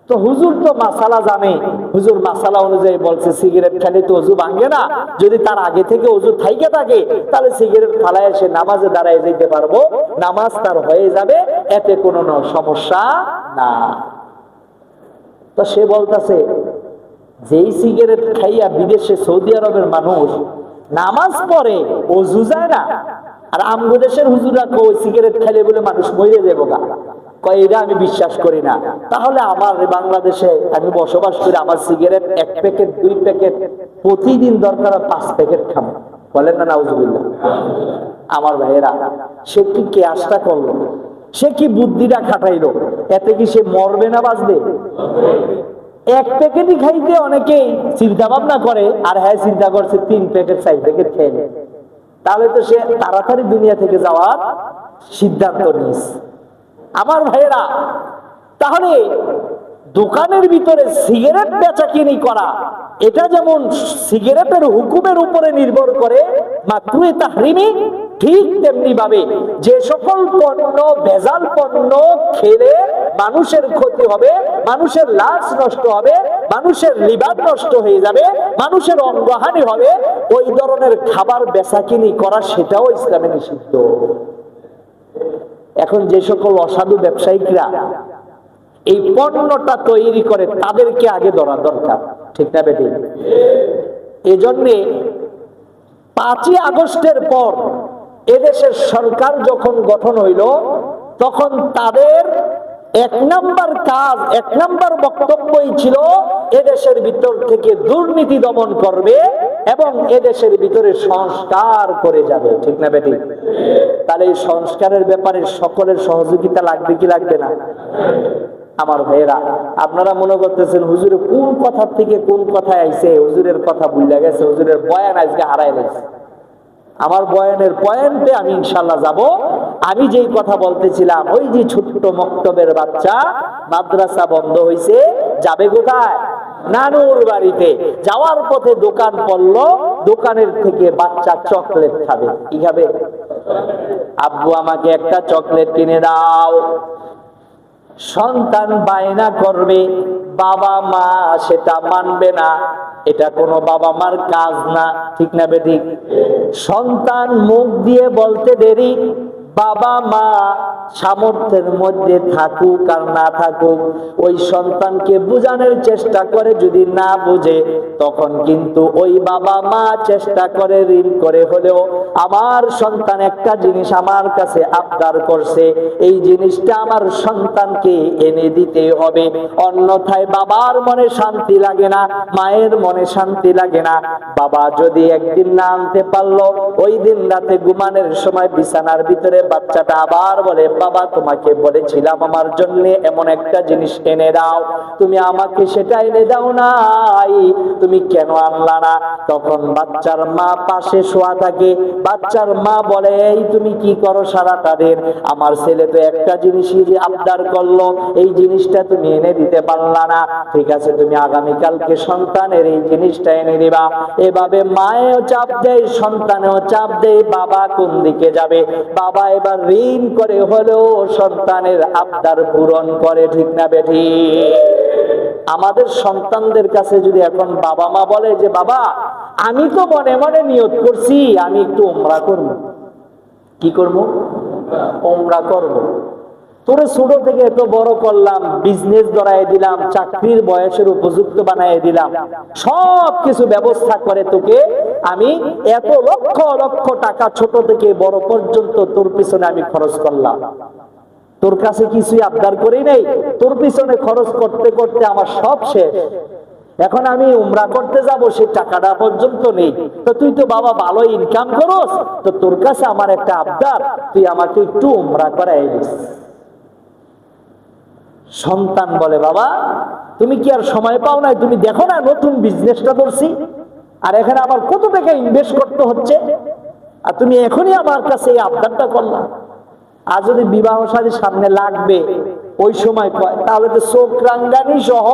তো হুজুর তো মাসালা জানে, হুজুর মাসালা অনুযায়ী বলছে সিগারেট খাইলে তো ওযু ভাঙে না, যদি তার আগে থেকে ওযু থাইকে থাকে তাহলে সিগারেট ফালায় সে নামাজে দাঁড়ায় যেতে পারবো, নামাজ তার হয়ে যাবে, এতে কোনো সমস্যা না। তো সে বলতেছে যেই সিগারেট খাইয়া বিদেশে সৌদি আরবের মানুষ নামাজ পড়ে, ওযু যায় না, আর আমগো দেশের হুজুররা কই সিগারেট খাইলে বলে মানুষ মরে যাবো গা, কয় এটা আমি বিশ্বাস করি না। তাহলে আমার বাংলাদেশে আমি বসবাস করি, আমার সিগারেট 1 প্যাকেট 2 প্যাকেট প্রতিদিন দরকার 5 প্যাকেট খাবো, বলেন না নাউজুবিল্লাহ। আমার ভাইয়েরা, সে কি কেয়াসটা করলো, সে কি বুদ্ধিটা খাটাইলো, এতে কি সে মরবে না বাঁচবে? 1 প্যাকেটই খাইতে অনেকেই চিন্তা ভাবনা করে, আর হ্যাঁ চিন্তা করছে 3 প্যাকেট 4 প্যাকেট খেয়ে নেয়, তাহলে তো সে তাড়াতাড়ি দুনিয়া থেকে যাওয়ার সিদ্ধান্ত নিয়েছে। আমার ভাইয়েরা, তাহলে দোকানের ভিতরে সিগারেট বেচাকিনি করা, এটা যেমন সিগারেটের হুকুমের উপরে নির্ভর করে মাকরুহে তাহরিমি, ঠিক তেমনি ভাবে যে সকল পণ্য ভেজাল পণ্য খেলে মানুষের ক্ষতি হবে, মানুষের লাশ নষ্ট হবে, মানুষের লিভার নষ্ট হয়ে যাবে, মানুষের অঙ্গহানি হবে, ওই ধরনের খাবার বেচাকিনি করা সেটাও ইসলামে নিষিদ্ধ। এখন যে সকল অসাধু ব্যবসায়িকরা এই পণ্যটা তৈরি করে তাদেরকে আগে ধরা দরকার, ঠিক না বেঠিক? এজন্যে 5ই আগস্টের পর এদেশের সরকার যখন গঠন হইল, তখন তাদের 1 নাম্বার কাজ, 1 নাম্বার বক্তব্যই ছিল এদেশের ভিতর থেকে দুর্নীতি দমন করবে এবং এদেশের ভিতরে সংস্কার করে যাবে, ঠিক না বেঠিক? তাহলে এই সংস্কারের ব্যাপারে সকলের সহযোগিতা লাগবে কি লাগবে না? আমার ভাইয়েরা, আপনারা মনে করতেছেন হুজুরের কোন কথা থেকে কোন কথায় আইছে, হুজুরের কথা ভুলে গেছে, হুজুরের বয়ান আজকে হারায় গেছে। আমার বয়ানের পয়েন্টে আমি ইনশাআল্লাহ যাব। আমি যেই কথা বলতেছিলাম, ওই যে ছোট্ট মক্তবের বাচ্চা, মাদ্রাসা বন্ধ হইছে, যাবে কোথায়? নানুর বাড়িতে। যাওয়ার পথে দোকান পড়লো, দোকানের থেকে বাচ্চা চকলেট খাবে। কি খাবে? আব্বু আমাকে একটা চকলেট কিনে দাও। সন্তান বায়না করবে, বাবা মা সেটা মানবে না, এটা কোনো বাবা মার কাজ না, ঠিক না বেঠিক? সন্তান মুখ দিয়ে বলতে দেরি, বাবা মা সামর্থ্যের মধ্যে থাকুক আর না থাকুক, ওই সন্তানকে বোঝানোর চেষ্টা করে, যদি না বুঝে তখন কিন্তু ওই বাবা মা চেষ্টা করে ঋণ করে হলেও, আমার সন্তান একটা জিনিস আমার কাছে আবদার করছে, এই জিনিসটা আমার সন্তানকে এনে দিতে হবে, অন্যথায় বাবার মনে শান্তি লাগে না, মায়ের মনে শান্তি লাগে না। বাবা যদি একদিন না আনতে পারলো, ওই দিন রাতে ঘুমানোর সময় বিছানার ভিতরে বাচ্চাটা আবার বলে, বাবা তোমাকে বলেছিলাম আমার জন্য এমন একটা জিনিস এনে দাও, তুমি আমাকে সেটা এনে দাও নাই, তুমি কেন আনলা না? তখন বাচ্চার মা পাশে শোয়া থাকে, বাচ্চার মা বলে, এই তুমি কি করো সারাটা দিন? আমার ছেলে তো একটা জিনিসই যে আবদার করলো, এই জিনিসটা তুমি এনে দিতে পারলা না, ঠিক আছে তুমি আগামীকালকে সন্তানের এই জিনিসটা এনে দিবা। এভাবে মায়েও চাপ দেয়, সন্তানেও চাপ দেয়, বাবা কোন দিকে যাবে? বাবা এবার ঋণ করে হলেও সন্তানের আবদার পূরণ করে, ঠিক না বেঠিক? আমাদের সন্তানদের কাছে যদি এখন বাবা মা বলে যে বাবা আমি তো মনে মনে নিয়ত করছি আমি একটু উমরা করব, কি করব? উমরা করব, তোরে ছোট থেকে এত বড় করলাম, বিজনেস ধরাই দিলাম, চাকরির বয়সের উপযুক্ত বানাই দিলাম, সব কিছু ব্যবস্থা করে তোকে আমি এত লক্ষ লক্ষ টাকা ছোট থেকে বড় পর্যন্ত তোর পিছনে আমি খরচ করলাম, তোর কাছে কিছুই আবদার করি নাই, তোর পিছনে খরচ করতে করতে আমার সব শেষ, এখন আমি উমরা করতে যাব, সেই টাকাটা পর্যন্ত নেই, তো তুই তো বাবা ভালো ইনকাম করস, তো তোর কাছে আমার একটা আবদার, তুই আমাকে একটু উমরা করাই দিস। সন্তান বলে, বাবা তুমি কি আর সময় পাও নাই? তুমি দেখো না নতুন বিজনেসটা করছি, আর এখানে আবার কত টাকা ইনভেস্ট করতে হচ্ছে, আর তুমি এখনই আমার কাছে এই আবদারটা করলাম। আর যদি বিবাহ শাদী সামনে লাগবে ওই সময় কয়, তাহলে তো চোখ রাঙ্গানি সহ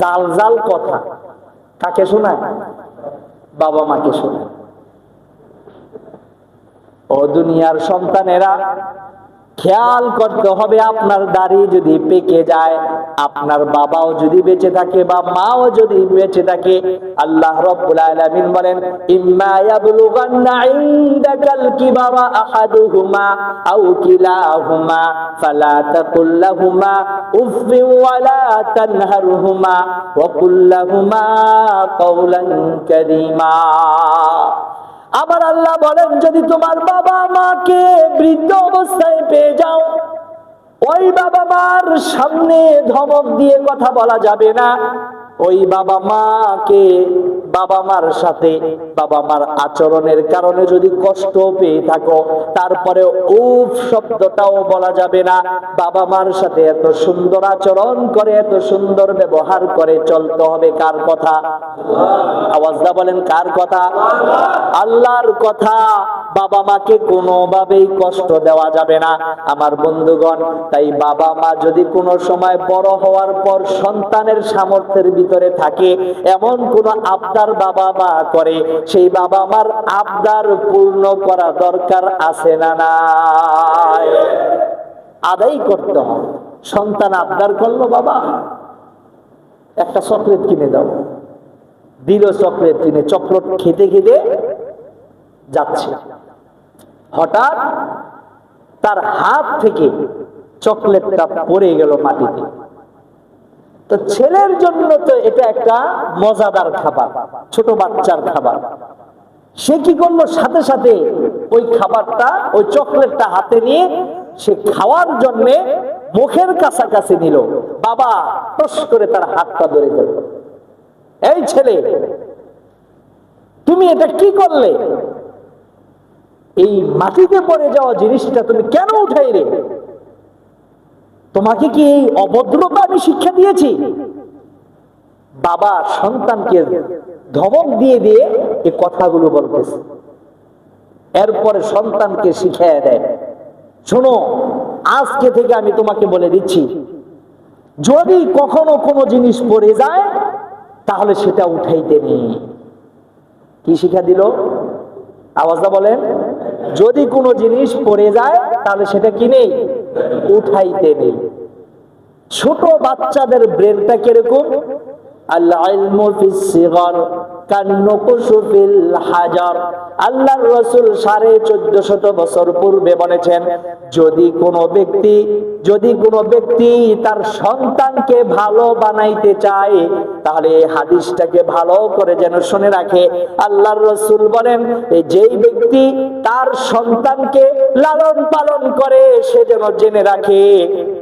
জাল জাল কথা কাকে শোনায়? বাবা মাকে শোনায়। ও দুনিয়ার সন্তানেরা, খেয়াল করতে হবে, আপনার দাড়ি যদি পেকে যায়, আপনার বাবাও যদি বেঁচে থাকে বা মাও যদি বেঁচে থাকে, আল্লাহ রাব্বুল আলামিন বলেন, ইম্মা ইয়াবলুগান্না ইনদাকাল কিবারা আহাদুহুমা আও কিলাহুমা ফালা তাকুল লাহুমা উফফিন ওয়ালা তানহারহুমা ওয়া কুল লাহুমা কাওলান কারীমা। আবার আল্লাহ বলেন, যদি তোমার বাবা মাকে বৃদ্ধ অবস্থায় পেয়ে যাও, ওই বাবা মার সামনে ধমক দিয়ে কথা বলা যাবে না। ওই বাবা মাকে, বাবা মার সাথে বাবা মার আচরণের কারণে যদি কষ্ট পেয়ে থাকো, তারপরে উফ শব্দটাও বলা যাবে না। বাবা মার সাথে এত সুন্দর আচরণ করে, এত সুন্দর ব্যবহার করে চলতে হবে। কার কথা? আওয়াজটা বলেন, কার কথা? আল্লাহর কথা। বাবা মাকে কোনোভাবেই কষ্ট দেওয়া যাবে না আমার বন্ধুগণ। তাই বাবা মা যদি কোনো সময় বড় হওয়ার পর সন্তানের সামর্থ্যের ভিতরে থাকে, এমন কোন আবদার বাবা মা করে, সেই বাবা মার আবদার পূর্ণ করা দরকার আছে না নাই? আদায় করতে হবে। সন্তান আবদার করলো, বাবা একটা চকলেট কিনে দাও, দিল চকলেট কিনে, চকলেট খেতে খেতে যাচ্ছে, হঠাৎ তার হাত থেকে চকলেটটা পড়ে গেল মাটিতে। তো ছেলের জন্য তো এটা একটা মজাদার খাবার, ছোট বাচ্চার খাবার। সে কি করলো, সাথে সাথে ওই খাবারটা, ওই চকলেটটা হাতে নিয়ে সে খাওয়ার জন্য মুখের কাছাকাছি নিল। বাবা টস করে তার হাতটা ধরে দিল। এই ছেলে, তুমি এটা কি করলে? এই মাটিতে পড়ে যাওয়া জিনিসটা তুমি কেন উঠাইলে? তোমাকে কি এই অভদ্রতা আমি শিক্ষা দিয়েছি? বাবা সন্তানকে ধমক দিয়ে দিয়ে এই কথাগুলো বলতেছে। এরপরে সন্তানকে শিখিয়ে দেয়, শোনো, আজকে থেকে আমি তোমাকে বলে দিচ্ছি, যদি কখনো কোনো জিনিস পড়ে যায় তাহলে সেটা উঠাইতে নেই। কি শিক্ষা দিল? আওয়াজটা বলেন। যদি কোনো জিনিস পড়ে যায় তাহলে সেটা কি নেই? উঠাইতে নেই। ছোট বাচ্চাদের ব্রেনটা কিরকম? আল্লাহ ইলমু ফিস সিগর কান্নুকুশু ফিল হাজার। আল্লাহর রাসূল 1450 বছর পূর্বে বলেছেন, যদি কোনো ব্যক্তি তার সন্তানকে ভালো বানাইতে চায়, তাহলে এই হাদিসটাকে ভালো করে যেন শুনে রাখে। আল্লাহর রাসূল বলেন, যেই ব্যক্তি তার সন্তানকে লালন পালন করে, সে যেন জেনে রাখে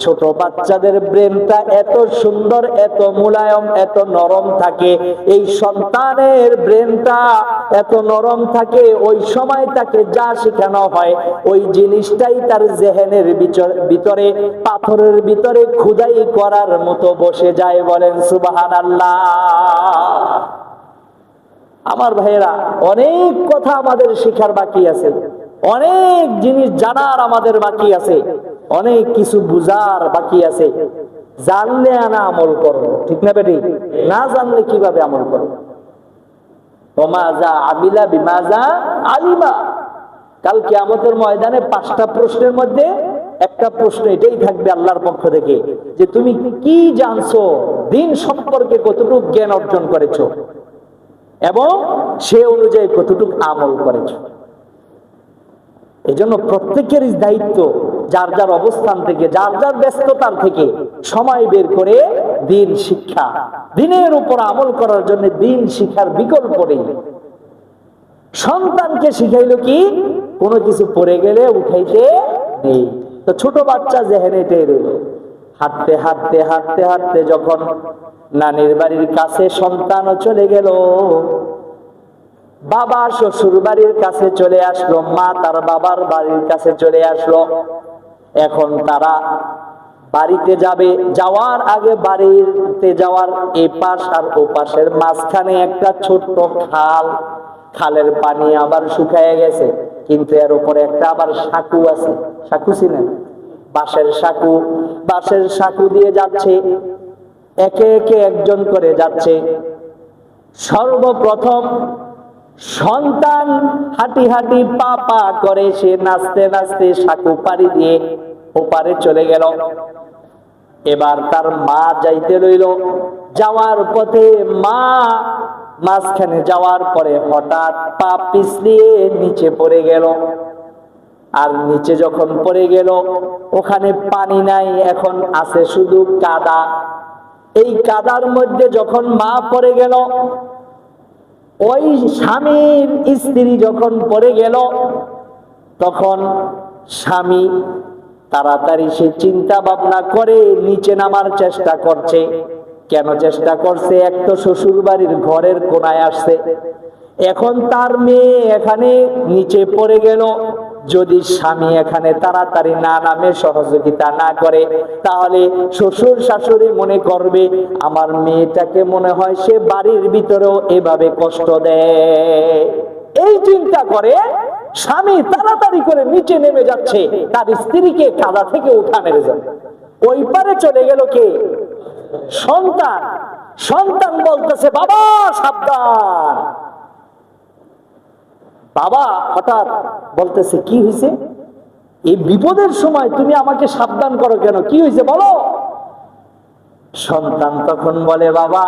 ছোট বাচ্চাদের ব্রেনটা এত সুন্দর, এত মুলায়ম, এত নরম থাকে। এই সন্তানের ব্রেনটা এত নরম থাকে, ওই সময় তাকে যা শেখানো হয় ওই জিনিসটাই তার জেহেনের ভিতরে, পাথরের ভিতরে খোদাই করার মতো বসে যায়। বলেন সুবহানাল্লাহ। আমার ভাইয়েরা, অনেক কথা আমাদের শেখার বাকি আছে, অনেক জিনিস জানার আমাদের বাকি আছে, অনেক কিছু বুঝার বাকি আছে। জানলে আনা আমল করো, ঠিক না বেটি? না জানলে কিভাবে আমল করো? ওমাজা আমিলা বিমাজা আলিমা। কাল কিয়ামতের ময়দানে 5টা প্রশ্নের মধ্যে একটা প্রশ্ন এটাই থাকবে আল্লাহর পক্ষ থেকে, যে তুমি কি জানছো, দিন সম্পর্কে কতটুকু জ্ঞান অর্জন করেছো এবং সে অনুযায়ী কতটুকু আমল করেছো। এই জন্য প্রত্যেকেরই দায়িত্ব যার যার অবস্থান থেকে, যার যার ব্যস্ততার থেকে সময় বের করে দিন শিক্ষা, দিনের উপর আমল করার জন্য দিন শিক্ষার বিকল্প নেই। সন্তানকে শিখাইলো কি, কোনো কিছু পড়ে গেলে উঠাইতে নেই। তো ছোট বাচ্চা যেহেনে রইল, হাঁটতে হাঁটতে হাঁটতে হাঁটতে যখন নানির বাড়ির কাছে সন্তানও চলে গেল, বাবা শ্বশুর বাড়ির কাছে চলে আসলো, মা তার বাবার বাড়ির কাছে চলে আসলো। এখন তারা বাড়িতে যাবে, যাওয়ার আগে বাড়িতে যাওয়ার এপাশ আর ওপাশের মাঝখানে একটা ছোট্ট খাল, খালের পানি আবার শুকায় গেছে, কিন্তু এর উপরে একটা আবার সাঁকু আছে। সাঁকু ছিলেন? বাঁশের সাঁকু, বাঁশের সাঁকু দিয়ে যাচ্ছে, একে একে একজন করে যাচ্ছে। সর্বপ্রথম সন্তান হাঁটি হাঁটি পা পা করে সে নাচতে নাচতে সাঁকু পাড়ি দিয়ে ওপারে চলে গেল। এবার তার মা যাইতে রইল, যাওয়ার পথে মা মাঝখানে যাওয়ার পরে হঠাৎ পা পিছলিয়ে নিচে পড়ে গেল। আর নিচে যখন পড়ে গেল, ওখানে পানি নাই, এখন আছে শুধু কাদা। এই কাদার মধ্যে যখন মা পড়ে গেল, ওই স্বামীর স্ত্রী যখন পড়ে গেল, তখন স্বামী তাড়াতাড়ি সে চিন্তা ভাবনা করে নিচে নামার চেষ্টা করছে। কেন চেষ্টা করছে? এক তো শ্বশুর বাড়ির ঘরের কোনায় আসছে, এখন তার মেয়ে এখানে নিচে পড়ে গেল। যদি স্বামী এখানে তাড়াতাড়ি না নামে, সহযোগিতা না করে, তাহলে শ্বশুর শাশুড়ি মনে করবে আমার মেয়েটাকে মনে হয় সে বাড়ির ভিতরেও এভাবে কষ্ট দেয়। এই চিন্তা করে স্বামী তাড়াতাড়ি করে নিচে নেমে যাচ্ছে তার স্ত্রীকে কাদা থেকে উঠানোর জন্য। ওই পারে চলে গেল কে? সন্তান। সন্তান বলতেছে বাবা সাবধান। বাবা হঠাৎ বলতেছে কি হয়েছে? এই বিপদের সময় তুমি আমাকে সাবধান করো কেন? কি হয়েছে বলো। সন্তান তখন বলে বাবা,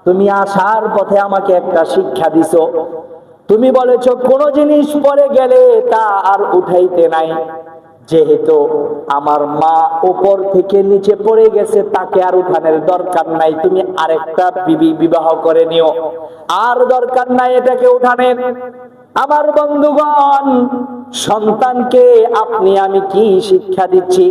তুমি আসার পথে আমাকে একটা শিক্ষা দিছো। তুমি বলেছো কোন জিনিস পরে গেলে তা আর উঠাইতে নাই। যেহেতু আমার মা উপর থেকে নিচে পড়ে গেছে, তাকে আর উঠানোর দরকার নাই, তুমি আরেকটা বিবি বিবাহ করে নিও, আর দরকার নাই এটাকে উঠানের। আমার বন্ধুগণ, সন্তানকে আপনি আমি কি শিক্ষা দিচ্ছি?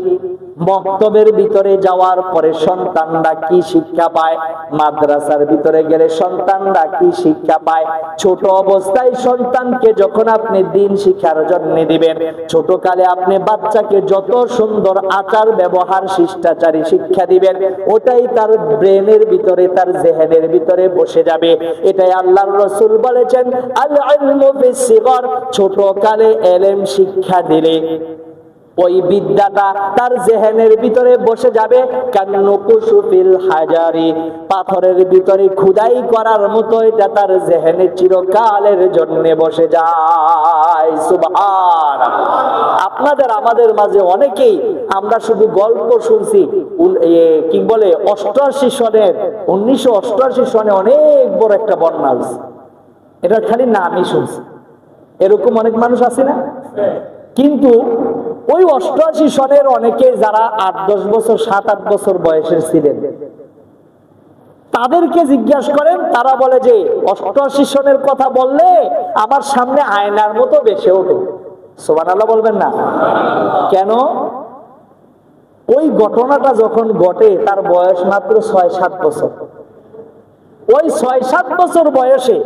মক্তবের ভিতরে যাওয়ার পরে সন্তানরা কি শিক্ষা পায়? মাদ্রাসার ভিতরে গেলে সন্তানরা কি শিক্ষা পায়? ছোট অবস্থায় সন্তানকে যখন আপনি দিন শিক্ষার জন্য দিবেন, ছোট কালে আপনি বাচ্চাকে যত সুন্দর আচার ব্যবহার শিষ্টাচারী শিক্ষা দিবেন, ওটাই তার ব্রেনের ভিতরে, তার জেহেনের ভিতরে বসে যাবে। এটাই আল্লাহর রাসূল বলেছেন, আল ইলমু ফিস সিগর, ছোট কালে এলেম শিক্ষা দিলে ওই বিদ্যাটা তার জেহেনের ভিতরে বসে যাবে। কান্নুকুশু ফিল হাজারি, পাথরের ভিতরে খোদাই করার মতো এটা তার জেহেনে চিরকালের জন্য বসে যায়। সুবহানাল্লাহ। আপনাদের আমাদের মাঝে অনেকেই আমরা শুধু গল্প শুনছি, কি বলে 88 সনের 1988 সনে অনেক বড় একটা বন্যা হয়েছে, এটা খালি নামই শুনছি। এরকম অনেক মানুষ আছে না? কিন্তু ওই 88 সনের অনেকে যারা 8-10 বছর 7-8 বছর বয়সের ছিলেন, তাদেরকে জিজ্ঞাসা করেন, তারা বলে যে 88 সনের কথা বললে আমার সামনে আয়নার মতো বেশি ওঠে। সুবহানাল্লাহ বলবেন না? কেন? ওই ঘটনাটা যখন ঘটে তার বয়স মাত্র 6-7 বছর। ওই 6-7 বছর বয়সে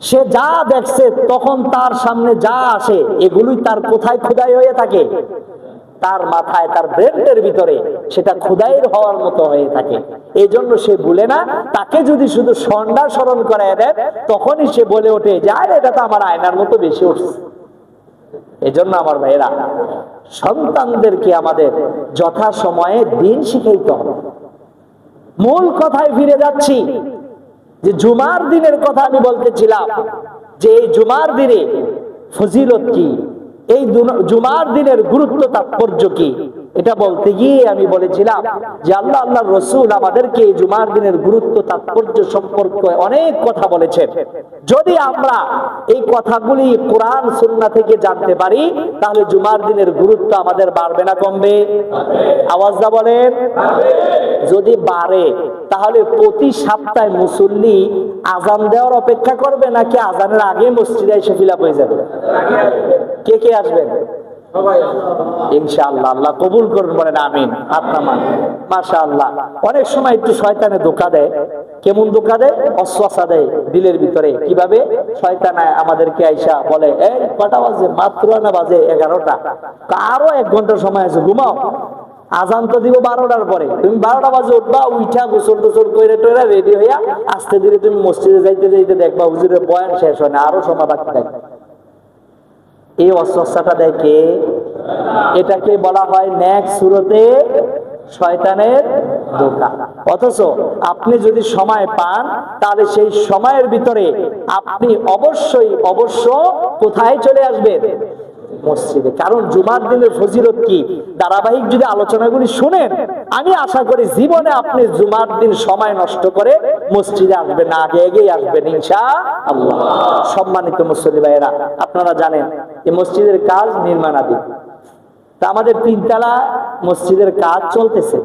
সে যা দেখছে, তখন তার সামনে যা আসে এগুলোই তার কোথায় খোদাই হয়ে থাকে? তার মাথায়, তার ব্রেনের ভিতরে সেটা খোদাইয়ের হওয়ার মতো হয়ে থাকে। এই জন্য সে ভুলে না। তাকে যদি শুধু সন্ধ্যা স্মরণ করায় দেন, তখনই সে বলে ওঠে যে আরে এটা তো আমার আয়নার মতো বেশি উঠছে। এই জন্য আমার ভাইয়েরা, সন্তানদেরকে আমাদের যথা সময়ে দিন শিখাইতে হবে। মূল কথায় ফিরে যাচ্ছি, যে জুমার দিনের কথা আমি বলতেছিলাম, যে এই জুমার দিনে ফজিলত কি, এই জুমার দিনের গুরুত্ব তাৎপর্য কি, এটা বলতে গিয়ে আমি বলেছিলাম যে আল্লাহ আল্লাহর রাসূল আমাদেরকে জুমার দিনের গুরুত্ব তাৎপর্য সম্পর্কে অনেক কথা বলেছেন। যদি আমরা এই কথাগুলি কোরআন সুন্নাহ থেকে জানতে পারি তাহলে জুমার দিনের গুরুত্ব আমাদের বাড়বে না কমবে? আওয়াজটা বলেন। যদি বাড়ে তাহলে প্রতি সপ্তাহে মুসল্লি আজান দেওয়ার অপেক্ষা করবে নাকি আজানের আগে মসজিদে এসে ফিল আপ হয়ে যাবে? কে কে আসবেন? ইনশাআল্লাহ, আল্লাহ কবুল করুন, বলেন আমিন। আপনার মাশাআল্লাহ। অনেক সময় একটু শয়তানে ধোঁকা দেয়। কেমন ধোঁকা দেয়? অসওয়াসা দেয় দিলের ভিতরে। কিভাবে? শয়তান আমাদেরকে আইসা বলে, এই কটা বাজে? মাত্র না বাজে 11টা, আরো 1 ঘন্টা সময় আছে, ঘুমাও। আজান তো দিব 12টার পরে, তুমি 12টা বাজে উঠবা, উঠা গোসল টোসল করে টোরা রেডি হইয়া আস্তে ধীরে তুমি মসজিদে যাইতে যাইতে দেখবা হুজুরের বয়ান শেষ হয় না, আরো সময় বাকি থাকে। এই অস্বস্থাটা দেখে এটাকে বলা হয় নেক সুরতে শয়তানের ধোঁকা। অথচ আপনি যদি সময় পান তাহলে সেই সময়ের ভিতরে আপনি অবশ্যই কোথায় চলে আসবেন? মসজিদে। কারণ জুমার দিনের ফজিলত কি ধারাবাহিক যদি আলোচনাগুলি শুনেন, আমি আশা করি জীবনে আপনি জুমার দিন সময় নষ্ট করে মসজিদে আসবেন না, আগে এগিয়ে আসবেন ইনশাআল্লাহ। সম্মানিত মুসল্লি ভাইয়েরা, আপনারা জানেন এই মসজিদের কাজ নির্মাণাধীন। তা আমাদের 3 তলা মসজিদের কাজ চলতেছে।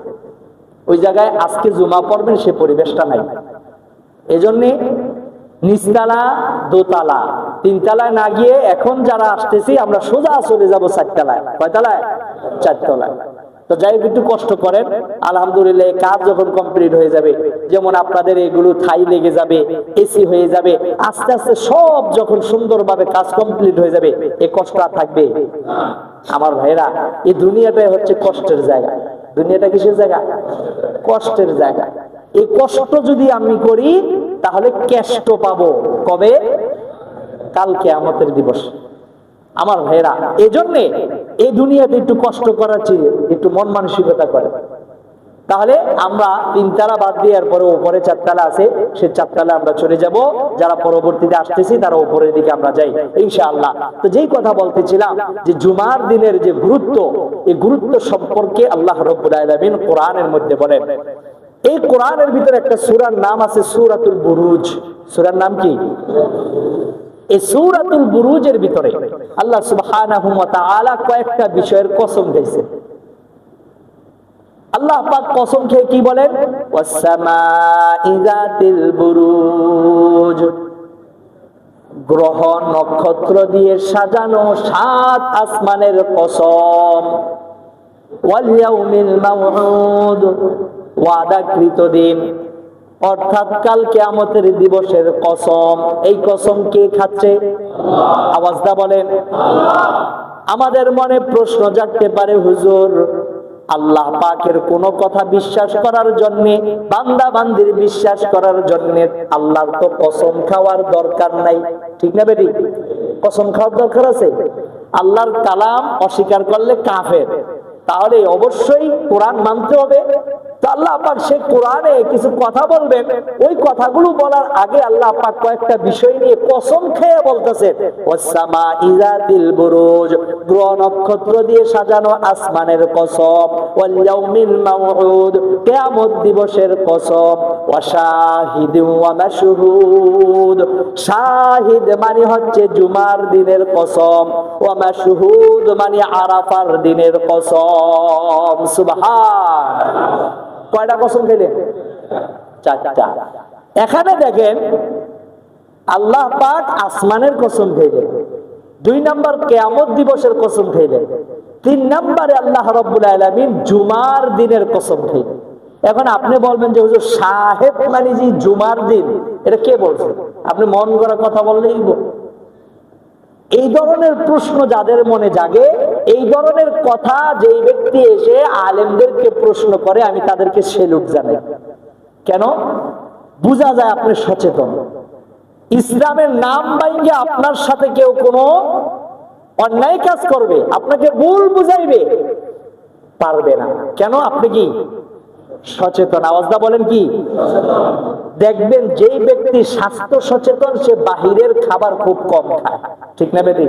ওই জায়গায় আজকে জুমা পড়বেন সে পরিবেশটা নাই। এজন্য নিচতলা, দোতলা, 3 তলায় না গিয়ে এখন যারা আসতেছি আমরা সোজা চলে যাব 4 তলায়। কয় তলায়? 4 তলায়। তো যাই একটু কষ্ট করেন, আলহামদুলিল্লাহ কাজ যখন কমপ্লিট হয়ে যাবে, যেমন আপনাদের এগুলো থাই লেগে যাবে, এসি হয়ে যাবে, আস্তে আস্তে সব যখন সুন্দরভাবে কাজ কমপ্লিট হয়ে যাবে, এই কষ্ট আর থাকবে? আমার ভাইরা, এই দুনিয়াটাই হচ্ছে কষ্টের জায়গা। দুনিয়াটা কিসের জায়গা? কষ্টের জায়গা। এই কষ্ট যদি আমি করি তাহলে কষ্ট পাবো কবে? কাল কিয়ামতের দিবস। আমার ভাইরা, এজন্য এই দুনিয়াতে একটু কষ্ট করার চেয়ে একটু মন মানসিকতা করে। তাহলে আমরা 3 তলা বাদ দিয়ে এরপরে উপরে 4 তলা আছে, সে 4 তলা আমরা চলে যাব। যারা পরবর্তীতে আসতেছি তারা উপরের দিকে আমরা যাই ইনশাআল্লাহ। তো যেই কথা বলতেছিলাম যে জুমার দিনের যে গুরুত্ব, এই গুরুত্ব সম্পর্কে আল্লাহ রাব্বুল আলামিন কোরআনের মধ্যে বলেন। এই কোরআনের ভিতরে একটা সূরার নাম আছে সূরাতুল বুরুজ। সূরার নাম কি? এই সূরাতুল বুরুজের ভিতরে আল্লাহ সুবহানাহু ওয়া তাআলা কয়েকটা বিষয়ের কসম দিয়েছেন। আল্লাহ পাক কসম খেয়ে কি বলেন? ওয়াস-সামাই যাতিল বুরুজ, গ্রহ নক্ষত্র দিয়ে সাজানো 7 আসমানের কসম। ওয়াল ইয়াউমিল মাউউদ, ওয়াদাকৃত দিন, অর্থাৎ কাল কিয়ামতের দিবসের কসম। এই কসম কে খাচ্ছে? আওয়াজটা বলেন। আমাদের মনে প্রশ্ন জাগতে পারে, হুজুর আল্লাহ পাকের কোন কথা বিশ্বাস করার জন্য, বান্দা বান্দির বিশ্বাস করার জন্য আল্লাহর তো কসম খাওয়ার দরকার নাই, ঠিক না বেটি? কসম খাওয়ার দরকার আছে? আল্লাহর কালাম অস্বীকার করলে কাফের, তাহলে অবশ্যই কোরআন মানতে হবে। তো আল্লাহ পাক সে কোরআনে কিছু কথা বলবেন, ওই কথাগুলো বলার আগে আল্লাহ পাক কয়েকটা বিষয় নিয়ে কসম খেয়ে বলতেছেন। ওয়াস-সামাই যাতিল বুরুজ, গ্রহ নক্ষত্র দিয়ে সাজানো আসমানের কসম। ওয়াল ইয়াউমিল মাউউদ, কিয়ামত দিবসের কসম। ওয়া শাহিদিন ওয়া মাশহুদ, শাহিদ মানে হচ্ছে জুমার দিনের কসম। ওয়া মাশহুদ মানে আরাফার দিনের কসম। সুবহানাল্লাহ। কয়টা কসম খেলেন? 4টা। এখানে দেখেন আল্লাহ পাক আসমানের কসম খেলেন, 2 নাম্বার কিয়ামত দিবসের কসম খেলেন, 3 নম্বরে আল্লাহ রাব্বুল আলামিন জুমার দিনের কসম খেলেন। এখন আপনি বলবেন যে হুজুর শাহেদ মানে যে জুমার দিন, এটা কে বলছে? আপনি মন করা কথা বললেই এই ধরনের প্রশ্ন যাদের মনে জাগে, এই ধরনের কথা যেই ব্যক্তি এসে আলেমদেরকে প্রশ্ন করে, আমি তাদেরকে সেলুট জানাই। কেন? বোঝা যায় আপনি সচেতন। ইসলামের নাম বাইঙ্গে আপনার সাথে কেউ কোনো অন্যায় কাজ করবে, আপনাকে ভুল বুঝাইবে, পারবে না। কেন? আপনি কি সচেতন? আওয়াজটা বলেন কি? দেখবেন যেই ব্যক্তি স্বাস্থ্য সচেতন সে বাহিরের খাবার খুব কম খায়, ঠিক না বেটি?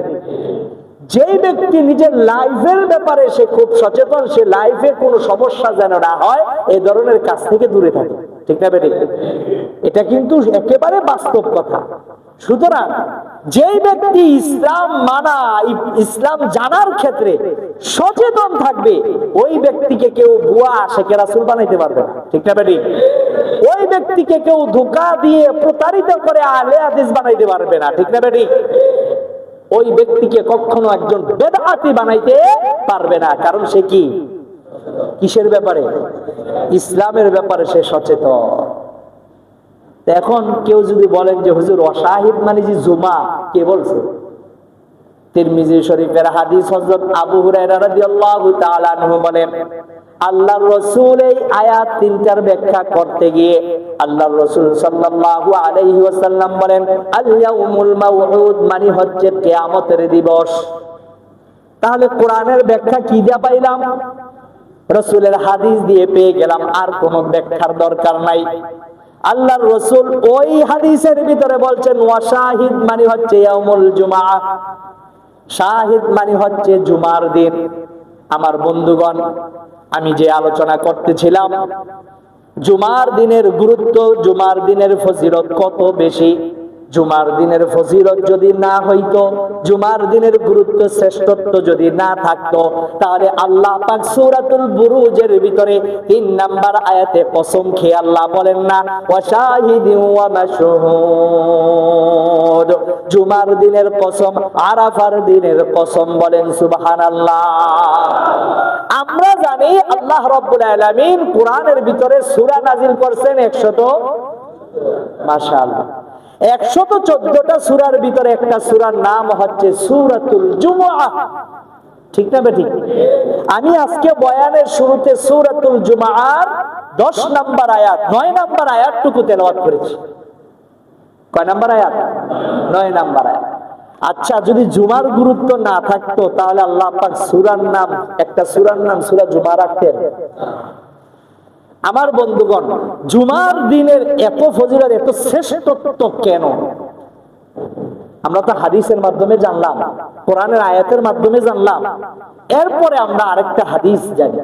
যেই ব্যক্তি নিজের লাইফের ব্যাপারে সে খুব সচেতন, সে লাইফে কোনো সমস্যা যেন না হয় এই ধরনের কাজ থেকে দূরে থাকে। ঠিক না বেঠিক? এটা কিন্তু একেবারে বাস্তব কথা। সুতরাং যেই ব্যক্তি ইসলাম মানা, ইসলাম জানার ক্ষেত্রে সচেতন থাকবে, ওই ব্যক্তিকে কেউ ভুয়া আশিকে রাসূল বানাইতে পারবে না। ঠিক না বেঠিক? ওই ব্যক্তিকে কেউ ধোঁকা দিয়ে প্রতারিত করে আহলে হাদিস বানাইতে পারবে না। ঠিক না বেঠিক? ওই ব্যক্তিকে কখনো একজন বেদাতি বানাইতে পারবে না। কারণ সে কি, কিসের ব্যাপারে? ইসলামের ব্যাপারে সে সচেতন। এখন কেউ যদি বলেন যে হুজুর অশাহিদ মানে যে জুমা, কে বলছে? তিরমিজি শরীফের হাদিস, হযরত আবু হুরায়রা রাদিয়াল্লাহু তাআলা আনহু বলেন, আল্লাহর রাসূল এই আয়াত তিনটার ব্যাখ্যা করতে গিয়ে আল্লাহর রাসূল সাল্লাল্লাহু আলাইহি ওয়াসাল্লাম বলেন, আল ইয়াউমুল মাউউদ মানে হচ্ছে কিয়ামতের দিবস। তাহলে কোরআনের ব্যাখ্যা কি দিয়া পাইলাম? রাসূলের হাদিস দিয়ে পেয়ে গেলাম, আর কোনো ব্যাখ্যার দরকার নাই। আল্লাহর রাসূল ওই হাদিসের ভিতরে বলছেন ওয়াশাহিদ মানে হচ্ছে ইয়াউমুল জুমআ, শাহিদ মানে হচ্ছে জুমার দিন। আমার বন্ধুগণ, আমি যে আলোচনা করতেছিলাম জুমার দিনের গুরুত্ব, জুমার দিনের ফজিলত কত বেশি। জুমার দিনের ফজিলত যদি না হইতো, জুমার দিনের গুরুত্ব শ্রেষ্ঠত্ব যদি না থাকতো, তাহলে আল্লাহ পাক সূরাতুল বুরুজের ভিতরে 3 নাম্বার আয়াতে কসম খেয়ে আল্লাহ বলেন না ওয়াশাহিদিন ওয়া মাশহুদ, জুমার দিনের কসম, আরাফার দিনের কসম, বলেন সুবহানাল্লাহ। আমরা জানি আল্লাহ রাব্বুল আলামিন কোরআনের ভিতরে সূরা নাজিল করেছেন 100, মাশাআল্লাহ, 114টা সূরার ভিতরে একটা সূরার নাম হচ্ছে সূরাতুল জুমআহ। ঠিক না বেঠিক? আমি আজকে বয়ানের শুরুতে সূরাতুল জুমআর 10 নাম্বার আয়াত, 9 নাম্বার আয়াতটুকু তেলাওয়াত করেছি। কয় নাম্বার আয়াত? 9 নাম্বার আয়াত। আচ্ছা, যদি জুমার গুরুত্ব না থাকতো তাহলে আল্লাহ পাক সূরার নাম, একটা সূরার নাম সূরা জুমআ রাখতেন? আমার বন্ধুগণ, জুমার দিনের এত ফজিলত, এত শ্রেষ্ঠত্ব কেন? আমরা তো হাদিসের মাধ্যমে জানলাম, কোরআনের আয়াতের মাধ্যমে জানলাম। এরপরে আমরা আরেকটা হাদিস জানি।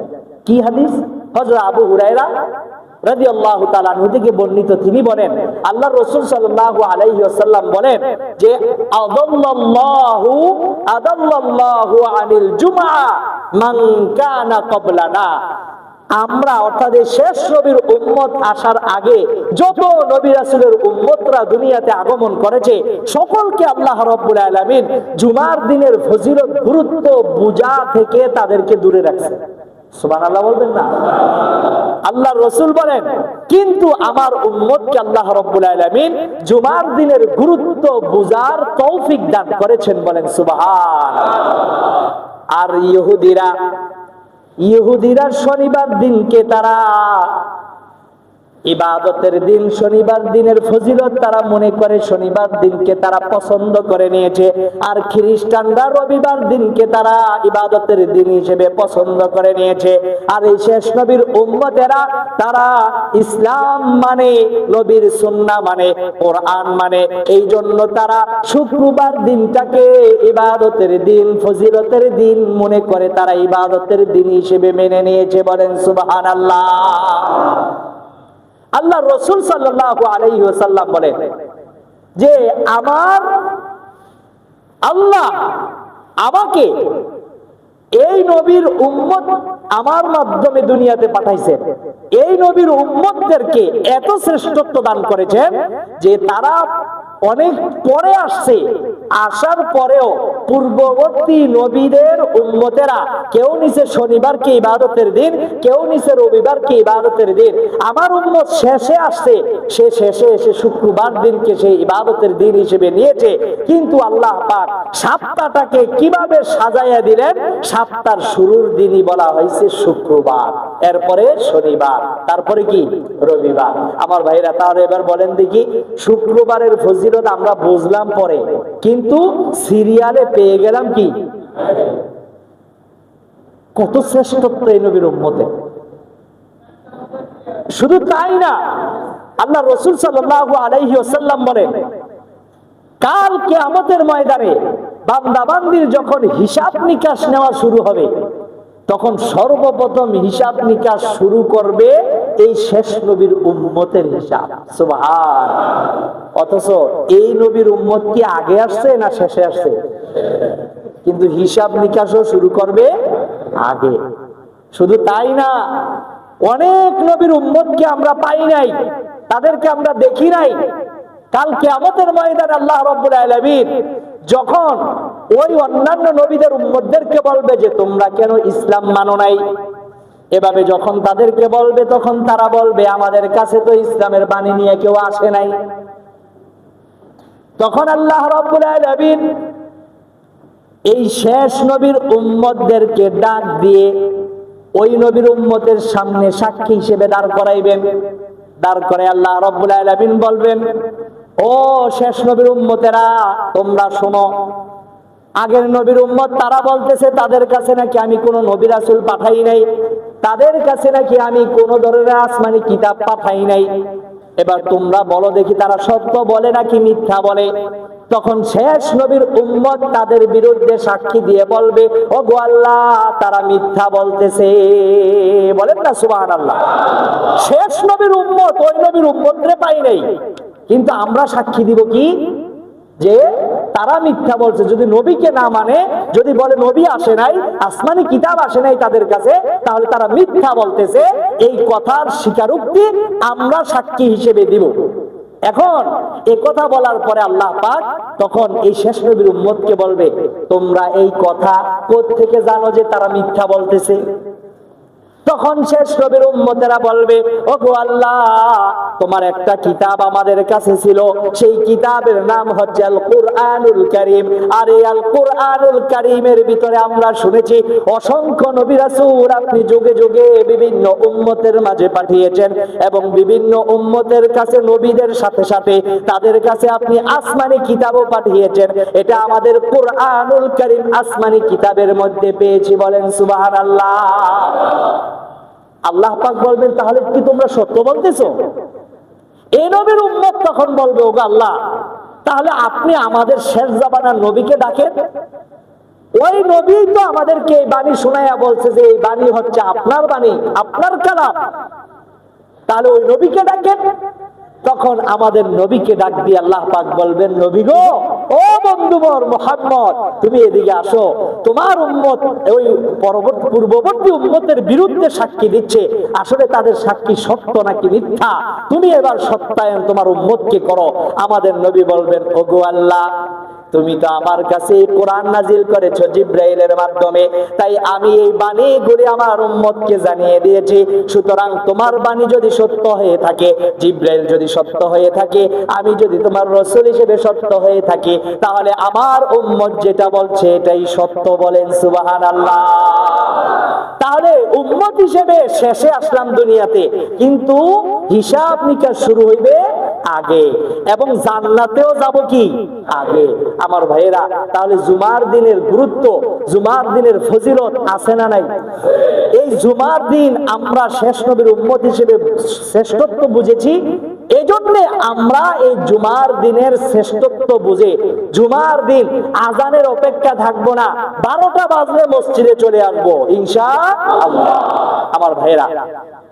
কি হাদিস? হযরত আবু হুরায়রা রাদিয়াল্লাহু তাআলা আনহু থেকে বর্ণিত, তিনি বলেন আল্লাহর রাসূল সাল্লাল্লাহু আলাইহি ওয়াসাল্লাম বলেন যে আদাল্লাহু আনিল জুমআ মান কানা ক্বাবলানা, আমরা অর্থাৎ এই শেষ নবীর উম্মত আসার আগে যত নবী রাসূলের উম্মতরা দুনিয়াতে আগমন করেছে সকলকে আল্লাহ রাব্বুল আলামিন জুমার দিনের ফজিলত, গুরুত্ব বুঝা থেকে তাদেরকে দূরে রাখছে। সুবহানাল্লাহ বলবেন না? আল্লাহর রাসূল বলেন কিন্তু আমার উম্মতকে আল্লাহ রাব্বুল আলামিন জুমার দিনের গুরুত্ব বুঝার তৌফিক দান করেছেন, বলেন সুবহানাল্লাহ। আর ইহুদিরা শনিবার দিনকে তারা ইবাদতের দিন, শনিবার দিনের ফজিলত তারা মনে করে, শনিবার দিনকে তারা পছন্দ করে নিয়েছে। আর খ্রিস্টানরা রবিবার দিনকে তারা ইবাদতের দিন হিসেবে পছন্দ করে নিয়েছে। আর এই শেষ নবীর উম্মতেরা তারা ইসলাম মানে, নবীর সুন্নাহ মানে, কোরআন মানে, এই জন্য তারা শুক্রবার দিনটাকে ইবাদতের দিন, ফজিলতের দিন মনে করে তারা ইবাদতের দিন হিসেবে মেনে নিয়েছে, বলেন সুবহানাল্লাহ। আল্লাহ রাসূল সাল্লাল্লাহু আলাইহি ওয়াসাল্লাম বলেন যে আমার আল্লাহ আমাকে এই নবীর উম্মত আমার মাধ্যমে দুনিয়াতে পাঠাইছেন। এই নবীর উম্মতদেরকে এত শ্রেষ্ঠত্ব দান করেছেন যে তারা অনেক পরে আসছে, আসার পরেও পূর্ববর্তী নবীদের উম্মতেরা কেউ নিছে শনিবারকে ইবাদতের দিন, কেউ নিছে রবিবারকে ইবাদতের দিন। আমার উম্মত শেষে আসছে, সে শেষে এসে শুক্রবার দিনকে সে ইবাদতের দিন হিসেবে নিয়েছে। কিন্তু আল্লাহ পাক সপ্তাহটাকে কিভাবে সাজাইয়া দিলেন? সপ্তাহের শুরুর দিনই বলা হয়েছে শুক্রবার, এরপরে শনিবার, তারপরে কি রবিবার। আমার ভাইরা, তাহলে এবার বলেন দেখি, শুক্রবারের ফজিলত আমরা বুঝলাম পরে, কিন্তু সিরিয়ালে পেয়ে গেলাম কি? কত শ্রেষ্ঠত্ব এই নবীর উম্মতের। শুধু তাই না, আল্লাহ রাসূল সাল্লাল্লাহু আলাইহি ওয়াসাল্লাম বলেন কাল কিয়ামতের ময়দানে বান্দাবান্দির যখন হিসাব নিকাশ নেওয়া শুরু হবে, তখন সর্বপ্রথম হিসাব নিকাশ শুরু করবে এই শেষ নবীর উম্মতের হিসাব। সুবহান। অথচ এই নবীর উম্মত কি আগে আসছে না শেষে আসছে? কিন্তু হিসাব নিকাশও শুরু করবে আগে। শুধু তাই না, অনেক নবীর উম্মতকে আমরা পাই নাই, তাদেরকে আমরা দেখি নাই। কাল কিয়ামতের ময়দানে আল্লাহ রাব্বুল আলামিন যখন ওই অন্যান্য নবীদের উম্মতদেরকে বলবে যে তোমরা কেন ইসলাম মানো নাই, এভাবে যখন তাদেরকে বলবে, তখন তারা বলবে আমাদের কাছে তো ইসলামের বাণী নিয়ে কেউ আসে নাই। তখন আল্লাহ রাব্বুল আলামিন এই শেষ নবীর উম্মতদেরকে ডাক দিয়ে ওই নবীর উম্মতের সামনে সাক্ষী হিসেবে দাঁড় করাইবেন। দাঁড় করে আল্লাহ রাব্বুল আলামিন বলবেন, ও শেষ নবীর উম্মতেরা, তোমরা শোনো, আগের নবীর উম্মত তারা বলতেছে তাদের কাছে নাকি আমি কোনো নবী রাসূল পাঠাই নাই, তাদের কাছে নাকি আমি কোনো ধরনের আসমানি কিতাব পাঠাই নাই। এবার তোমরা বলো দেখি তারা সত্য বলে নাকি মিথ্যা বলে। তখন শেষ নবীর উম্মত তাদের বিরুদ্ধে সাক্ষী দিয়ে বলবে, ও গো আল্লাহ, তারা মিথ্যা বলতেছে। বলেন না সুবহানাল্লাহ। শেষ নবীর উম্মত ওই নবীর উম্মতরে পাই নাই, কিন্তু আমরা সাক্ষী দিব কি যে তারা মিথ্যা বলছে। যদি নবীকে না মানে, যদি বলে নবী আসে নাই, আসমানি কিতাব আসে নাই তাদের কাছে, তাহলে তারা মিথ্যা বলতেছে। এই কথার স্বীকারোক্তি আমরা সাক্ষী হিসেবে দিব। এখন এই কথা বলার পরে আল্লাহ পাক তখন এই শেষ নবীর উম্মতকে বলবে, তোমরা এই কথা কোথা থেকে জানো যে তারা মিথ্যা বলতেছে? তখন শেষ নবীর উম্মতেরা বলবে, ও গো আল্লাহ, তোমার একটা কিতাব আমাদের কাছে ছিল, সেই কিতাবের নাম হচ্ছে আল কুরআনুল কারীম। আর এই আল কুরআনুল কারীমের ভিতরে আমরা শুনেছি অসংখ্য নবী রাসূল আপনি যুগে যুগে বিভিন্ন উম্মতের মাঝে পাঠিয়েছেন, এবং বিভিন্ন উম্মতের কাছে নবীদের সাথে সাথে তাদের কাছে আপনি আসমানি কিতাবও পাঠিয়েছেন। এটা আমাদের কুরআনুল কারীম আসমানি কিতাবের মধ্যে পেয়েছি। বলেন সুবহানাল্লাহ। আল্লাহ পাক বলবেন, তাহলে কি তোমরা সত্য বলতেছো? এই নবীর উম্মত তখন বলবে, ওগো আল্লাহ, তাহলে আপনি আমাদের শেষ জামানার নবীকে ডাকেন। ওই নবী তো আমাদেরকে এই বাণী শোনায়া বলছে যে এই বাণী হচ্ছে আপনার বাণী, আপনার কালাম, তাহলে ওই নবীকে ডাকেন। তখন আমাদের নবীকে ডাক দিয়ে আল্লাহ পাক বলবেন, নবী গো, ও বন্ধুবর মুহাম্মদ, তুমি এদিকে আসো। তোমার উম্মত ওই পূর্ববর্তী উম্মতের বিরুদ্ধে সাক্ষী দিচ্ছে, আসলে তাদের সাক্ষী সত্য নাকি মিথ্যা, তুমি এবার সত্যায়ন তোমার উম্মতকে করো। আমাদের নবী বলবেন, ওগো আল্লাহ, তুমি তো আমার কাছে কোরআন নাজিল করেছো জিবরাইলের মাধ্যমে, তাই আমি এই বাণীগুলি আমার উম্মতকে জানিয়ে দিয়েছি। সুতরাং তোমার বাণী যদি সত্য হয়ে থাকে, জিবরাইল যদি সত্য হয়ে থাকে, আমি যদি তোমার রাসূল হিসেবে সত্য হয়ে থাকি, তাহলে আমার উম্মত যেটা বলছে এটাই সত্য। বলেন সুবহানাল্লাহ। তাহলে উম্মত হিসেবে শেষে আসলাম দুনিয়াতে, কিন্তু হিসাব নিকাশ শুরু হইবে আগে, এবং জান্নাতেও যাব কি আগে। আমার ভাইয়েরা, তাহলে জুমার দিনের গুরুত্ব, জুমার দিনের ফজিলত আছে না নাই? এই জুমার দিন আমরা শেষ নবীর উম্মত হিসেবে শ্রেষ্ঠত্ব বুঝেছি। এই জন্য আমরা এই জুমার দিনের শ্রেষ্ঠত্ব বুঝে জুমার দিন আজানের অপেক্ষা থাকবো না, 12টা বাজলে মসজিদে চলে আসবো ইনশাআল্লাহ। আমার ভাইয়েরা,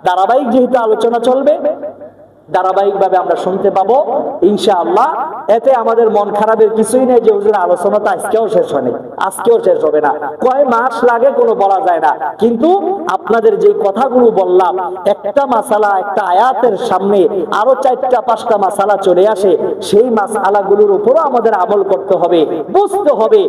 ধারাবাহিক যেহেতু আলোচনা চলবে, ধারাবাহিকভাবে আমরা শুনতে পাবো ইনশাআল্লাহ। এতে আমাদের মন খারাপের কিছুই নেই যে হুজুর আলোচনা তো আজকেও শেষ হয়নি, আজকেও শেষ হবে না, কয় মাস লাগে কোনো বলা যায় না। কিন্তু আপনাদের যে কথাগুলো বললাম, একটা মাসালা, একটা আয়াতের সামনে আরো 4টা 5টা মাসালা চলে আসে, সেই মাসালাগুলোর উপরও আমাদের আমল করতে হবে, বুঝতে হবে।